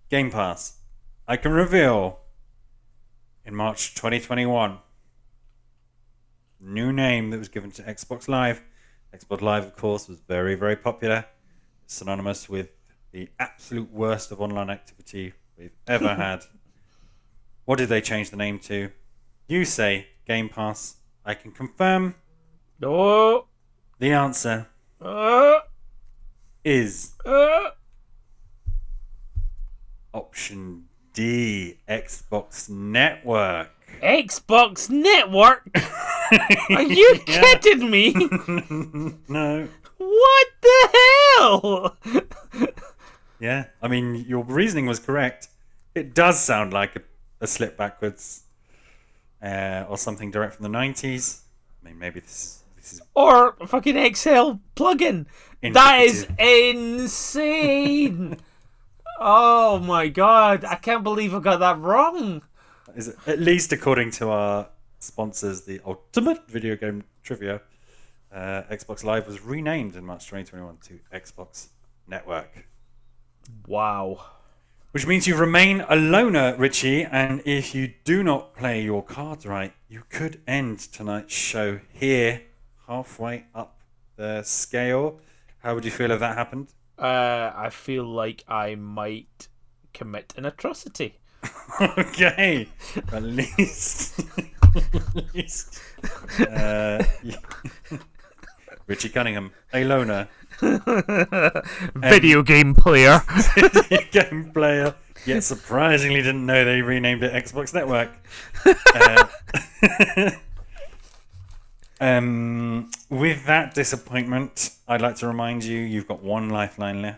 Game Pass. I can reveal in March 2021, new name that was given to Xbox Live. Xbox Live, of course, was very, very popular. It's synonymous with the absolute worst of online activity we've ever had. What did they change the name to? You say Game Pass. I can confirm. No. The answer is option D. Xbox Network. Xbox Network? Are you kidding me? No. What the hell? Yeah, I mean, your reasoning was correct. It does sound like a slip backwards or something direct from the 90s. I mean, maybe this is Or a fucking Excel plugin. That is indicative. insane. Oh my god, I can't believe I got that wrong. Is it, at least according to our sponsors, the Ultimate Video Game Trivia, Xbox Live was renamed in March 2021 to Xbox Network. Wow. Which means you remain a loner, Richie, and if you do not play your cards right, you could end tonight's show here, halfway up the scale. How would you feel if that happened? I feel like I might commit an atrocity. Okay, at least, Richie Cunningham, a loner, Video game player. game player, yet surprisingly didn't know they renamed it Xbox Network. With that disappointment, I'd like to remind you, you've got one lifeline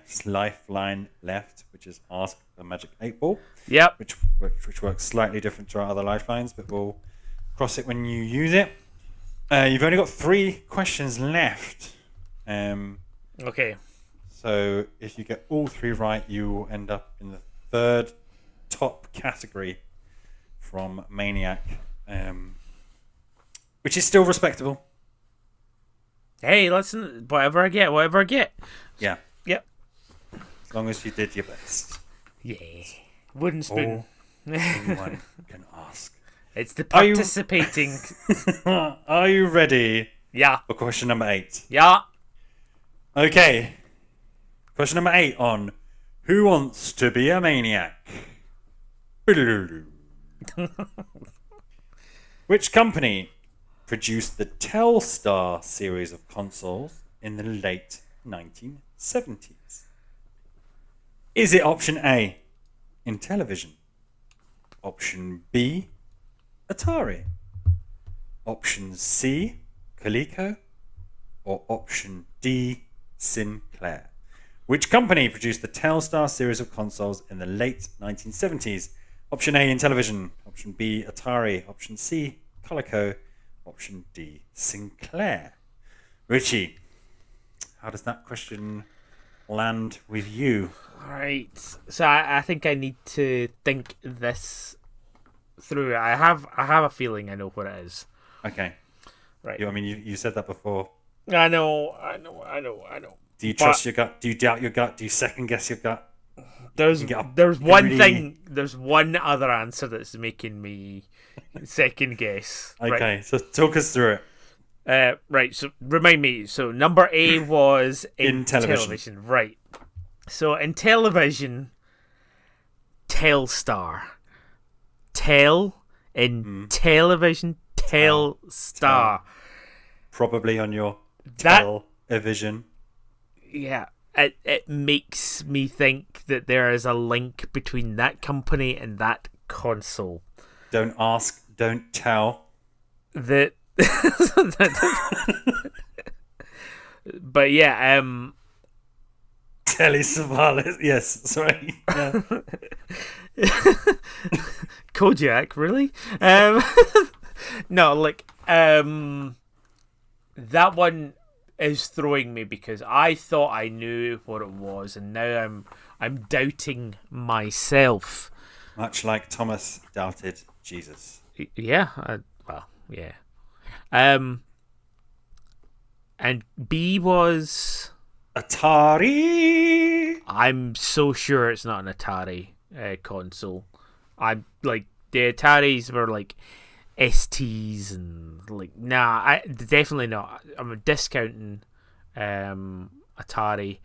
left, which is Ask the Magic 8 Ball. Yep. Which works slightly different to our other lifelines, but we'll cross it when you use it. You've only got 3 questions left. Okay. So if you get all 3 right, you will end up in the 3rd top category from Maniac, which is still respectable. Hey, listen, whatever I get. Yeah. Yep. As long as you did your best. Yeah. Wooden spoon. All anyone can ask. It's the participating. Are you ready Yeah. for question number 8? Yeah. Okay. Question number 8 on Who Wants to Be a Maniac? Which company produced the Telstar series of consoles in the late 1970s? Is it option A, Intellivision? Option B, Atari? Option C, Coleco? Or option D, Sinclair? Which company produced the Telstar series of consoles in the late 1970s? Option A, Intellivision. Option B, Atari. Option C, Coleco. Option D, Sinclair. Richie, how does that question land with you? Right. So I think I need to think this through. I have a feeling I know what it is. Okay. Right. You said that before. I know. Do you trust your gut? Do you doubt your gut? Do you second guess your gut? There's one other answer that's making me second guess. Okay, right. so talk us through it. Right, so remind me. So number A was In television. Right. So in television, Telstar. Television, Telstar. Probably on your That- television. Yeah. It makes me think that there is a link between that company and that console. Don't ask, don't tell. But yeah, Telly Savalas. Yes, sorry. Yeah. Kojak, really? No, like that one is throwing me because I thought I knew what it was, and now I'm doubting myself. Much like Thomas doubted Jesus. Yeah, yeah. And B was Atari. I'm so sure it's not an Atari console. I'm like the Ataris were like STs and like definitely not. I'm discounting Atari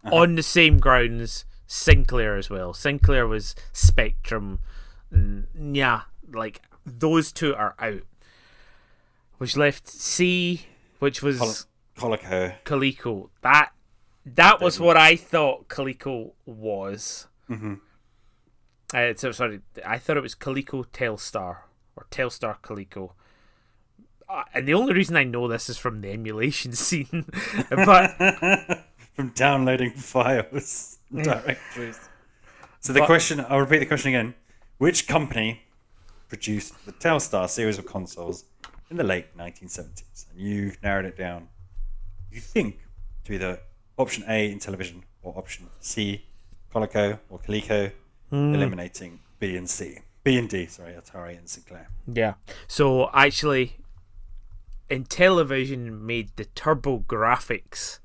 on the same grounds. Sinclair as well. Sinclair was Spectrum. Yeah, like those two are out. Which left C, which was Coleco. That was what I thought Coleco was. Mm-hmm. Sorry, I thought it was Coleco Telstar or Telstar Coleco. And the only reason I know this is from the emulation scene, but from downloading files, directories. So the question, I'll repeat the question again. Which company produced the Telstar series of consoles in the late 1970s? And you've narrowed it down, you think, to either option A, Intellivision, or option C, Coleco or Coleco, eliminating B and C. B and D, sorry, Atari and Sinclair. Yeah. So actually, Intellivision made the Turbo Graphics.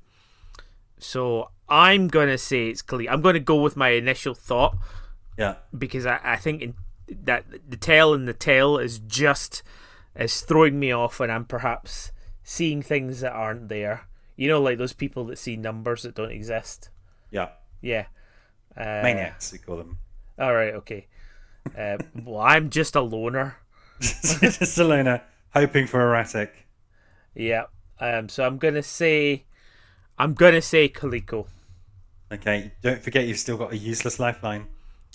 So I'm going to say it's Coleco. I'm going to go with my initial thought. Yeah. Because I think that the tail in the tail is throwing me off, and I'm perhaps seeing things that aren't there. You know, like those people that see numbers that don't exist. Yeah. Yeah. Maniacs, we call them. All right, okay. Well, I'm just a loner. Just a loner, hoping for erratic. Yeah. So I'm gonna say Coleco. Okay. Don't forget you've still got a useless lifeline.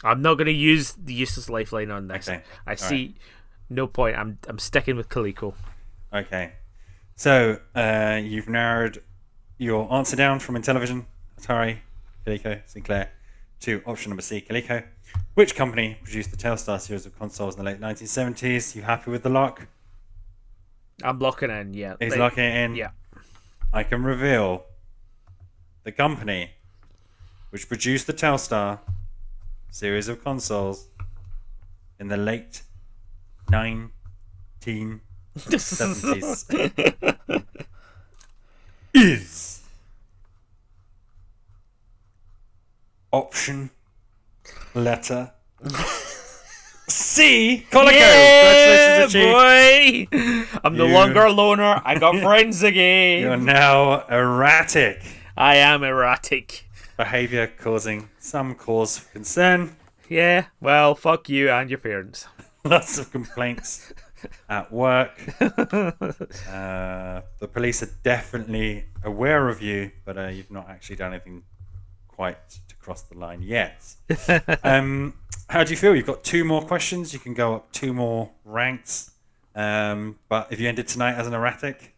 I'm not gonna use the useless lifeline on this. Okay. I see no point. I'm sticking with Coleco. Okay. So you've narrowed your answer down from Intellivision, Atari, Coleco, Sinclair, to option number C, Coleco. Which company produced the Telstar series of consoles in the late 1970s? You happy with the lock? I'm locking in, yeah. He's locking it in? Yeah. I can reveal the company which produced the Telstar series of consoles in the late 1970s is option letter C, Coleco. Yeah, Congratulations, boy! I'm no longer a loner. I got friends again. You're now erratic. I am erratic. Behaviour causing some cause for concern. Yeah, well, fuck you and your parents. Lots of complaints at work. The police are definitely aware of you, but you've not actually done anything quite to cross the line yet. How do you feel? You've got 2 more questions. You can go up 2 more ranks. But if you ended tonight as an erratic,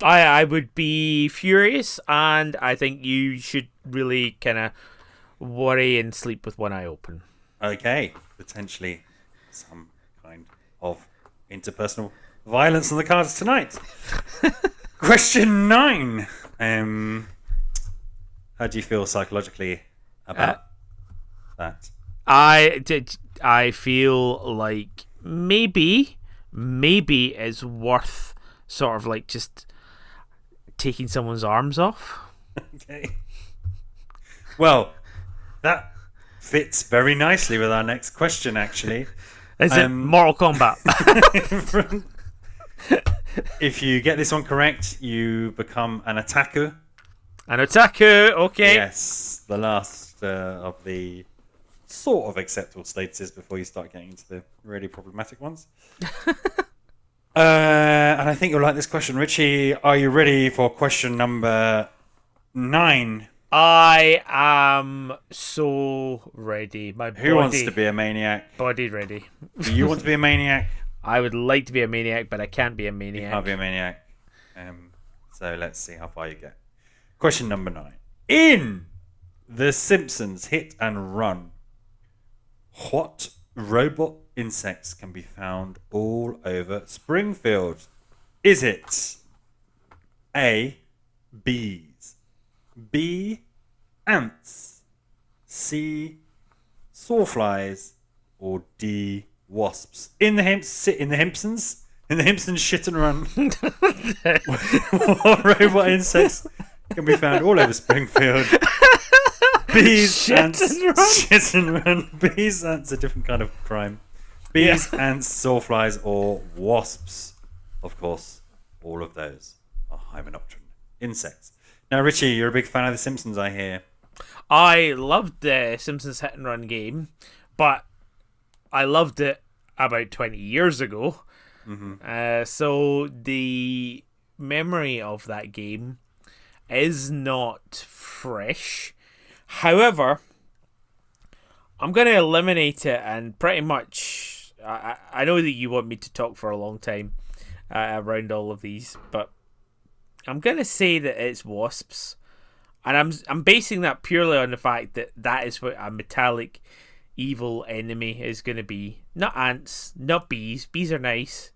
I would be furious, and I think you should really kind of worry and sleep with one eye open. okay, potentially some kind of interpersonal violence on the cards tonight. Question 9. How do you feel psychologically about that? I feel like maybe it's worth sort of like just taking someone's arms off. Okay. Well, that fits very nicely with our next question, actually. Is it Mortal Kombat? If you get this one correct, you become an otaku. An otaku, okay. Yes, the last of the sort of acceptable statuses before you start getting into the really problematic ones. And I think you'll like this question. Richie, are you ready for question number 9? I am so ready. Who wants to be a maniac? Body ready. Do you want to be a maniac? I would like to be a maniac, but I can't be a maniac. You can't be a maniac. So let's see how far you get. Question number 9. In The Simpsons Hit and Run, what robot insects can be found all over Springfield? Is it A, bees, B, ants, C, sawflies, or D, wasps? In the Himpsons? In the Himpsons Shit and Run, what robot insects can be found all over Springfield? Bees, ants, shit and run. Bees, ants, a different kind of crime. Bees, ants, sawflies, or wasps. Of course, all of those are hymenopteran insects. Now, Richie, you're a big fan of The Simpsons, I hear. I loved the Simpsons Hit and Run game, but I loved it about 20 years ago. Mm-hmm. So the memory of that game is not fresh. However, I'm going to eliminate it, and pretty much, I know that you want me to talk for a long time around all of these, but I'm going to say that it's wasps. And I'm basing that purely on the fact that that is what a metallic evil enemy is going to be. Not ants, not bees. Bees are nice.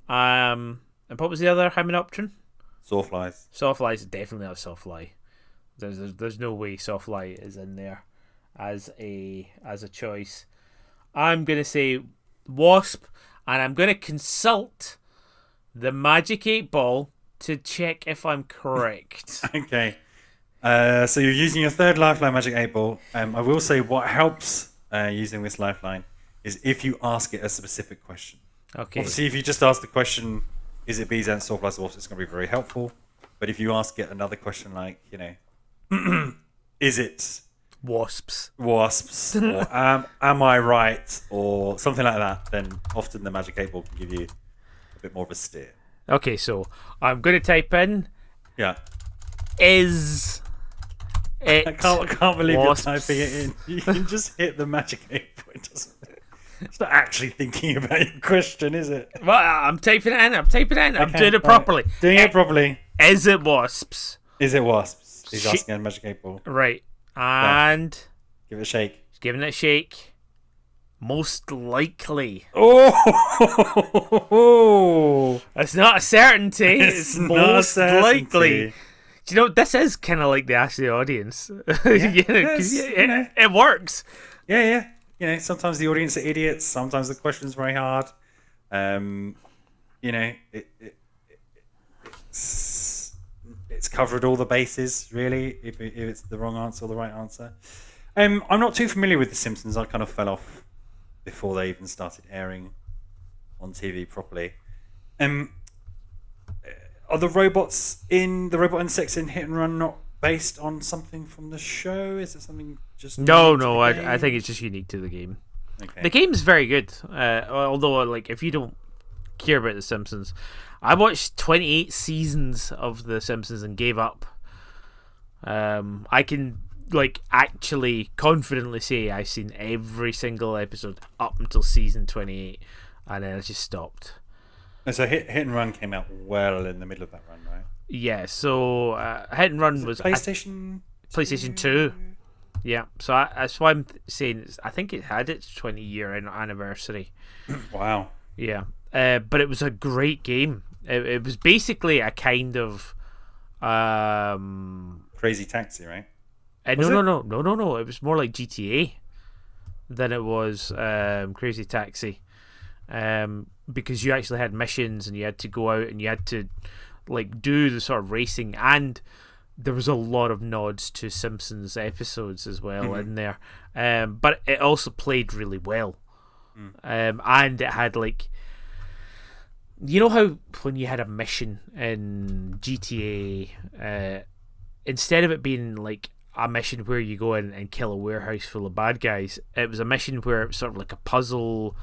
And what was the other hymenopteron? Sawflies. Sawflies is definitely not a sawfly. There's no way sawfly is in there as a choice. I'm going to say wasp, and I'm going to consult the Magic 8 Ball to check if I'm correct. Okay. So you're using your third lifeline Magic 8 Ball. I will say what helps using this lifeline is if you ask it a specific question. Okay. Obviously, if you just ask the question, is it bees, ants, sawflies, wasps, it's going to be very helpful. But if you ask it another question like, is it wasps? Or am I right? Or something like that, then often the Magic 8 Ball can give you a bit more of a steer. Okay, so I'm going to type in. Yeah. Is it I can't believe wasps? you're typing it in. You can just hit the Magic 8 Ball. It's not actually thinking about your question, is it? Well, I'm typing it in. I'm doing it properly. Right. Doing it properly. Is it wasps? Is it wasps? He's asking a Magic 8 Ball. Right. And give it a shake. He's giving it a shake. Most likely. Oh! It's not a certainty. It's most likely. Do you know, this is kind of like the Ask the Audience. It works. Yeah. Sometimes the audience are idiots. Sometimes the question's very hard. It's covered all the bases, really, if it's the wrong answer or the right answer. I'm not too familiar with The Simpsons. I kind of fell off before they even started airing on TV properly. Are the robot insects in Hit and Run not based on something from the show? Is it something just no? I think it's just unique to the game. Okay. The game's very good. Although, like, if you don't care about The Simpsons, I watched 28 seasons of The Simpsons and gave up. I can actually confidently say I've seen every single episode up until season 28, and then I just stopped. So Hit and Run came out well in the middle of that run, right? Yeah, so Hit and Run was PlayStation 2. Yeah, so that's why I'm saying I think it had its 20-year anniversary. Wow. Yeah, but it was a great game. It was basically a kind of Crazy Taxi, right? No. It was more like GTA than it was Crazy Taxi, because you actually had missions and you had to go out and you had to do the sort of racing, and there was a lot of nods to Simpsons episodes as well in there. But it also played really well, and it had you know how when you had a mission in GTA, instead of it being a mission where you go in and kill a warehouse full of bad guys, it was a mission where it was sort of like a puzzle.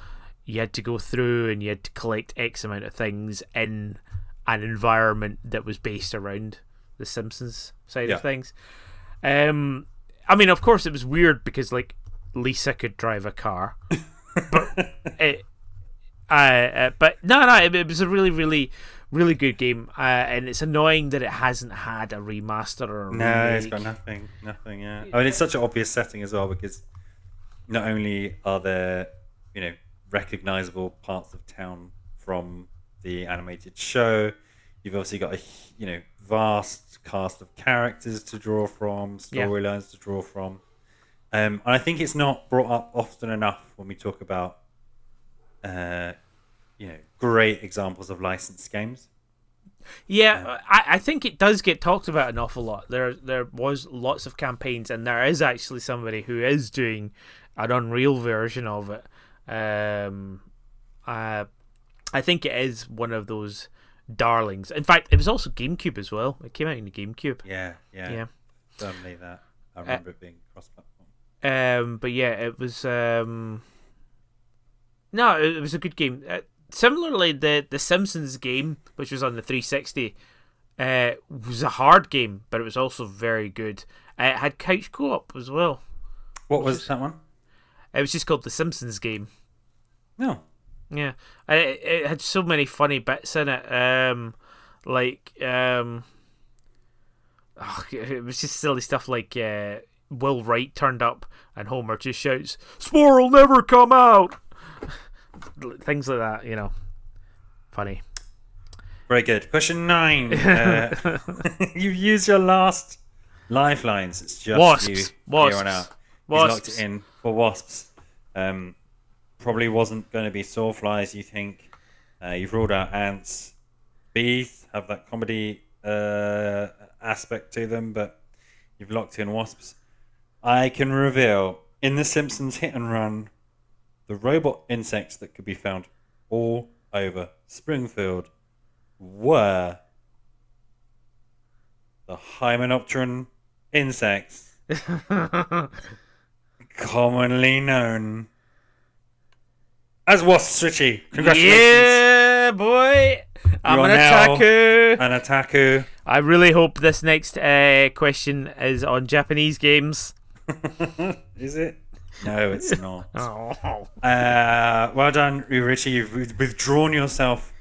You had to go through and you had to collect X amount of things in an environment that was based around the Simpsons side of things. I mean, of course, it was weird because Lisa could drive a car, but it was a really, really, really good game, and it's annoying that it hasn't had a remaster or a remake. It's got nothing. Yeah, I mean, it's such an obvious setting as well, because not only are there recognizable parts of town from the animated show, you've obviously got a vast cast of characters to draw from, storylines to draw from, and I think it's not brought up often enough when we talk about great examples of licensed games. Yeah, I think it does get talked about an awful lot. There was lots of campaigns, and there is actually somebody who is doing an Unreal version of it. I think it is one of those darlings. In fact, it was also GameCube as well. It came out in the GameCube. Yeah. Certainly that. I remember it being cross-platform. But yeah, it was. No, it was a good game. Similarly, the Simpsons game, which was on the 360, was a hard game, but it was also very good. It had couch co-op as well. What was that one? It was just called The Simpsons Game. No. Yeah, it had so many funny bits in it. It was just silly stuff like Will Wright turned up and Homer just shouts, "Spore will never come out." Things like that, funny. Very good. Question 9. You've used your last lifelines. It's just wasps. you Wasps. here on out. He's Wasps. locked it in for wasps. Probably wasn't going to be sawflies, you think. You've ruled out ants. Bees have that comedy aspect to them, but you've locked in wasps. I can reveal, in The Simpsons Hit and Run, the robot insects that could be found all over Springfield were the Hymenopteran insects, commonly known as wasps. Richie, congratulations! Yeah, boy, I'm an now otaku. An otaku. I really hope this next question is on Japanese games. Is it? No, it's not. Oh. Well done, Richie. You've withdrawn yourself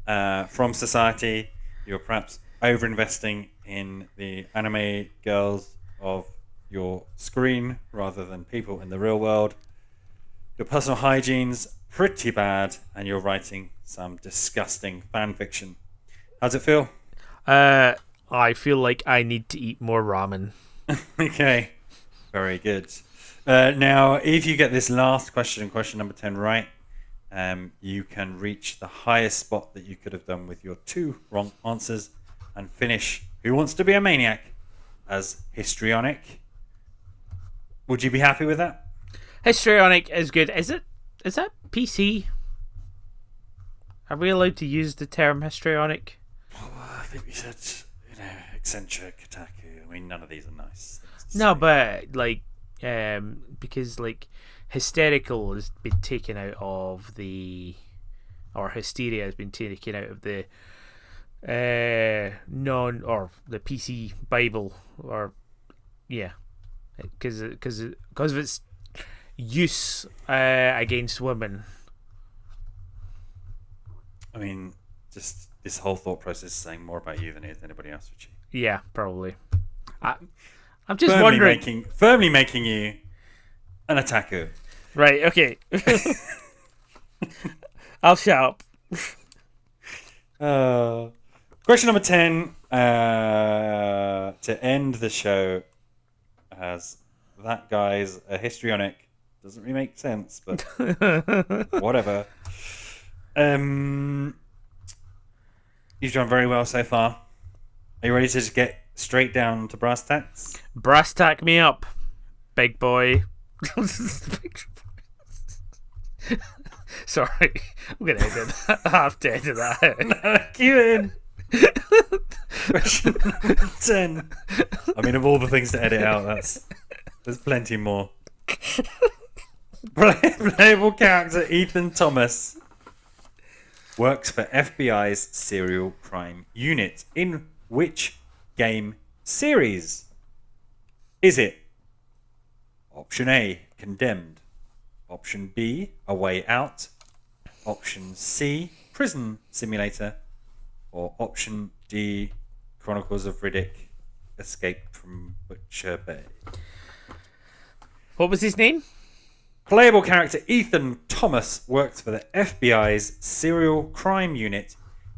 from society. You're perhaps over-investing in the anime girls of your screen rather than people in the real world. Your personal hygiene's pretty bad, and you're writing some disgusting fan fiction. How's it feel? I feel like I need to eat more ramen. Okay, very good. Now, if you get this last question number 10 right, you can reach the highest spot that you could have done with your 2 wrong answers and finish Who Wants to Be a Maniac as histrionic. Would you be happy with that? Histrionic is good. Is that PC? Are we allowed to use the term histrionic? I think we said, eccentric, otaku. I mean, none of these are nice. No, but because hysterical has been taken out of or hysteria has been taken out of the the PC Bible, or because of its use against women. I mean, just this whole thought process is saying more about you than it is anybody else, Richie. Yeah, probably. I'm just wondering. Firmly making you an otaku. Right, okay. I'll shut up. Question number 10 to end the show as that guy's a histrionic. Doesn't really make sense, but whatever. You've done very well so far. Are you ready to just get straight down to brass tacks? Brass tack me up, big boy. Sorry, I'm gonna edit that. I have to edit that out. No, keep it in. Question number 10. I mean, of all the things to edit out, there's plenty more. Playable character Ethan Thomas works for FBI's serial crime unit. In which game series? Is it option A, Condemned, option B, A Way Out, option C, Prison Simulator, or option D, Chronicles of Riddick, Escape from Butcher Bay? What was his name? Playable character Ethan Thomas works for the FBI's serial crime unit.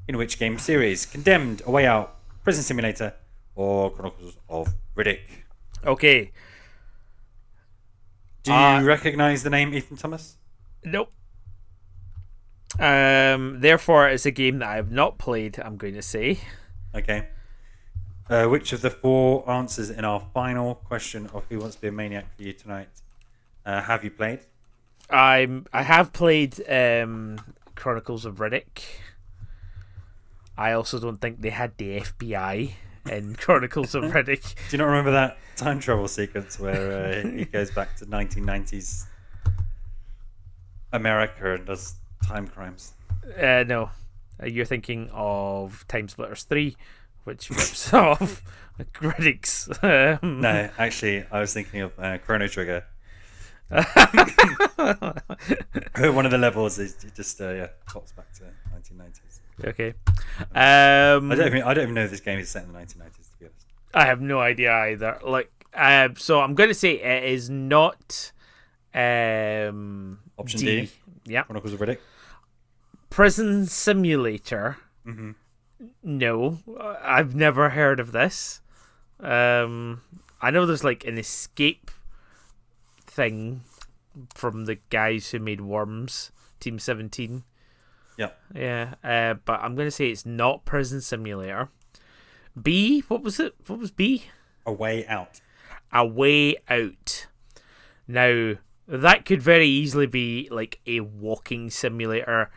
In which game series? Condemned, A Way Out, Prison Simulator, or Chronicles of Riddick? Okay. Do you recognise the name Ethan Thomas? Nope. Therefore, it's a game that I have not played, I'm going to say. Okay. Which of the 4 answers in our final question of Who Wants to Be a Maniac for you tonight have you played? I have played Chronicles of Riddick. I also don't think they had the FBI in Chronicles of Riddick. Do you not remember that time travel sequence where he goes back to 1990s America and does time crimes? No. You're thinking of Time Splitters 3, which rips off Riddick's. No, actually, I was thinking of Chrono Trigger. One of the levels is just pops back to 1990s. Okay. I don't even know if this game is set in the 1990s, to be honest. I have no idea either. Like, so I'm going to say it is not. Option D. Yeah. Chronicles of Riddick. Prison Simulator. Mm-hmm. No, I've never heard of this. I know there's like an escape thing from the guys who made Worms, Team 17. Yeah. Yeah, but I'm going to say it's not Prison Simulator. B, what was it? What was B? A Way Out. A Way Out. Now, that could very easily be like a walking simulator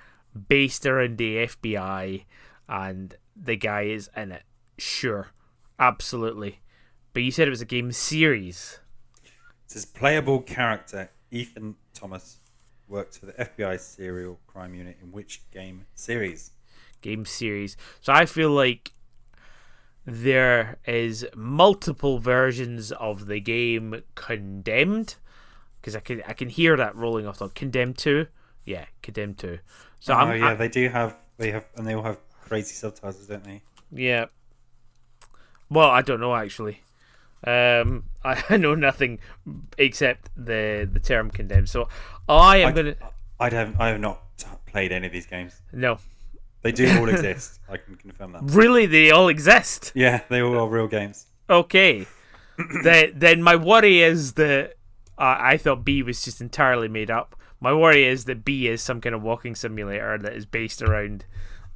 based around the FBI and the guy is in it. Sure. Absolutely. But you said it was a game series. It says playable character Ethan Thomas worked for the FBI serial crime unit in which game series? Game series. So I feel like there is multiple versions of the game Condemned, because I can hear that rolling off. Condemned 2, yeah, Condemned 2. So they all have crazy subtitles, don't they? Yeah. Well, I don't know actually. I know nothing except the term Condemned. So I have not played any of these games. No. They do all exist. I can confirm that. Really, they all exist? Yeah, they all are real games. Okay. Then my worry is that I thought B was just entirely made up. My worry is that B is some kind of walking simulator that is based around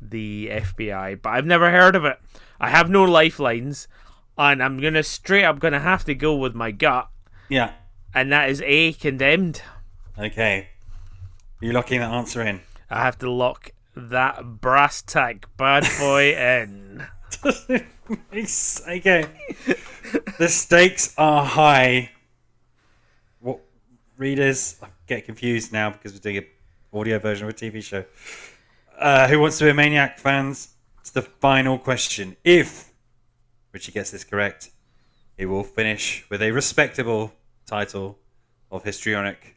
the FBI, but I've never heard of it. I have no lifelines, and I'm gonna have to go with my gut. Yeah. And that is A, Condemned. Okay. Are you locking that answer in? I have to lock that brass tack bad boy in. Okay. The stakes are high. What readers? I get confused now because we're doing an audio version of a TV show. Who Wants to Be a Maniac fans? It's the final question. If Richie gets this correct, he will finish with a respectable title of Histrionic.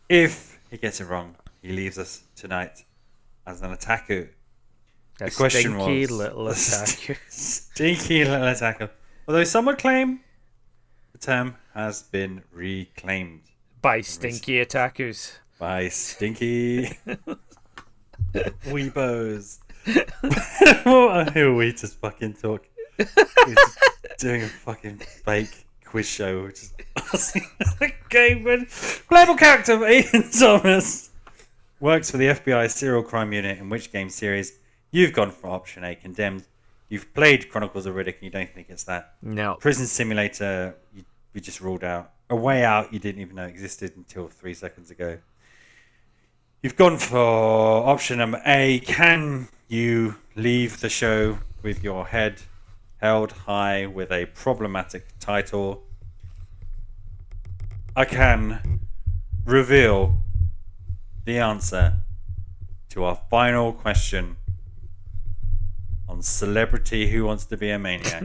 If he gets it wrong, he leaves us tonight as an otaku. The question stinky was little otaku. Stinky little otaku. Although some would claim the term has been reclaimed by stinky otakus. By stinky weebos. Who are we to fucking talk? He's doing a fucking fake quiz show, which is awesome. Okay, but playable character Ethan Thomas works for the FBI serial crime unit in which game series? You've gone for option A, Condemned. You've played Chronicles of Riddick and you don't think it's that. No. Prison Simulator, you just ruled out. A Way Out, you didn't even know existed until 3 seconds ago. You've gone for option number A. Can you leave the show with your head held high with a problematic title? I can reveal the answer to our final question on Celebrity Who Wants to Be a Maniac.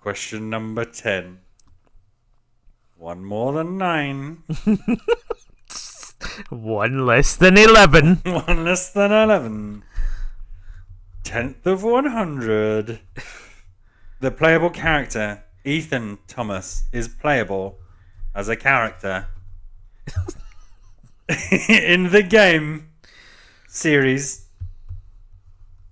Question number 10. One more than 9. One less than 11. One less than 11. 10th of 100. The playable character, Ethan Thomas, is playable as a character in the game series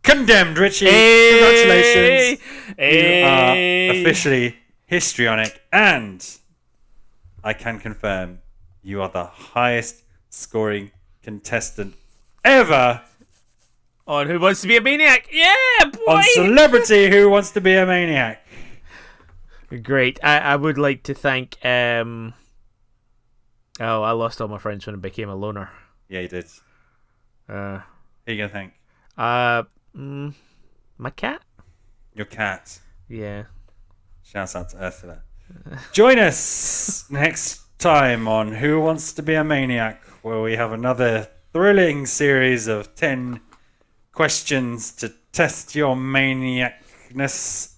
Condemned. Richie, congratulations. You are officially histrionic, and I can confirm you are the highest scoring contestant ever on Who Wants to Be a Maniac. Yeah, boy! On Celebrity Who Wants to Be a Maniac. Great. I would like to thank... I lost all my friends when I became a loner. Yeah, you did. Who are you going to thank? My cat. Your cat. Yeah. Shouts out to Earth for that. Join us next time on Who Wants to Be a Maniac, where we have another thrilling series of 10 questions to test your maniacness.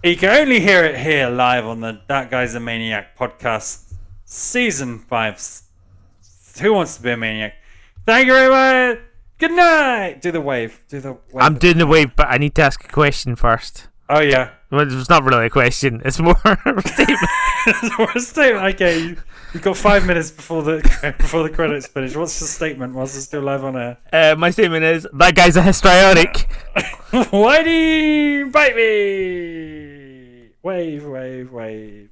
You can only hear it here live on the That Guy's a Maniac podcast, season 5. Who Wants to Be a Maniac? Thank you very much. Good night. Do the wave. I'm doing the wave, but I need to ask a question first. Oh yeah. Well, it's not really a question. It's more a statement. It's more a statement. Okay, you've got 5 minutes before the credits finish. What's the statement? Whilst it's still live on air. My statement is that guy's a histrionic. Why do you bite me? Wave.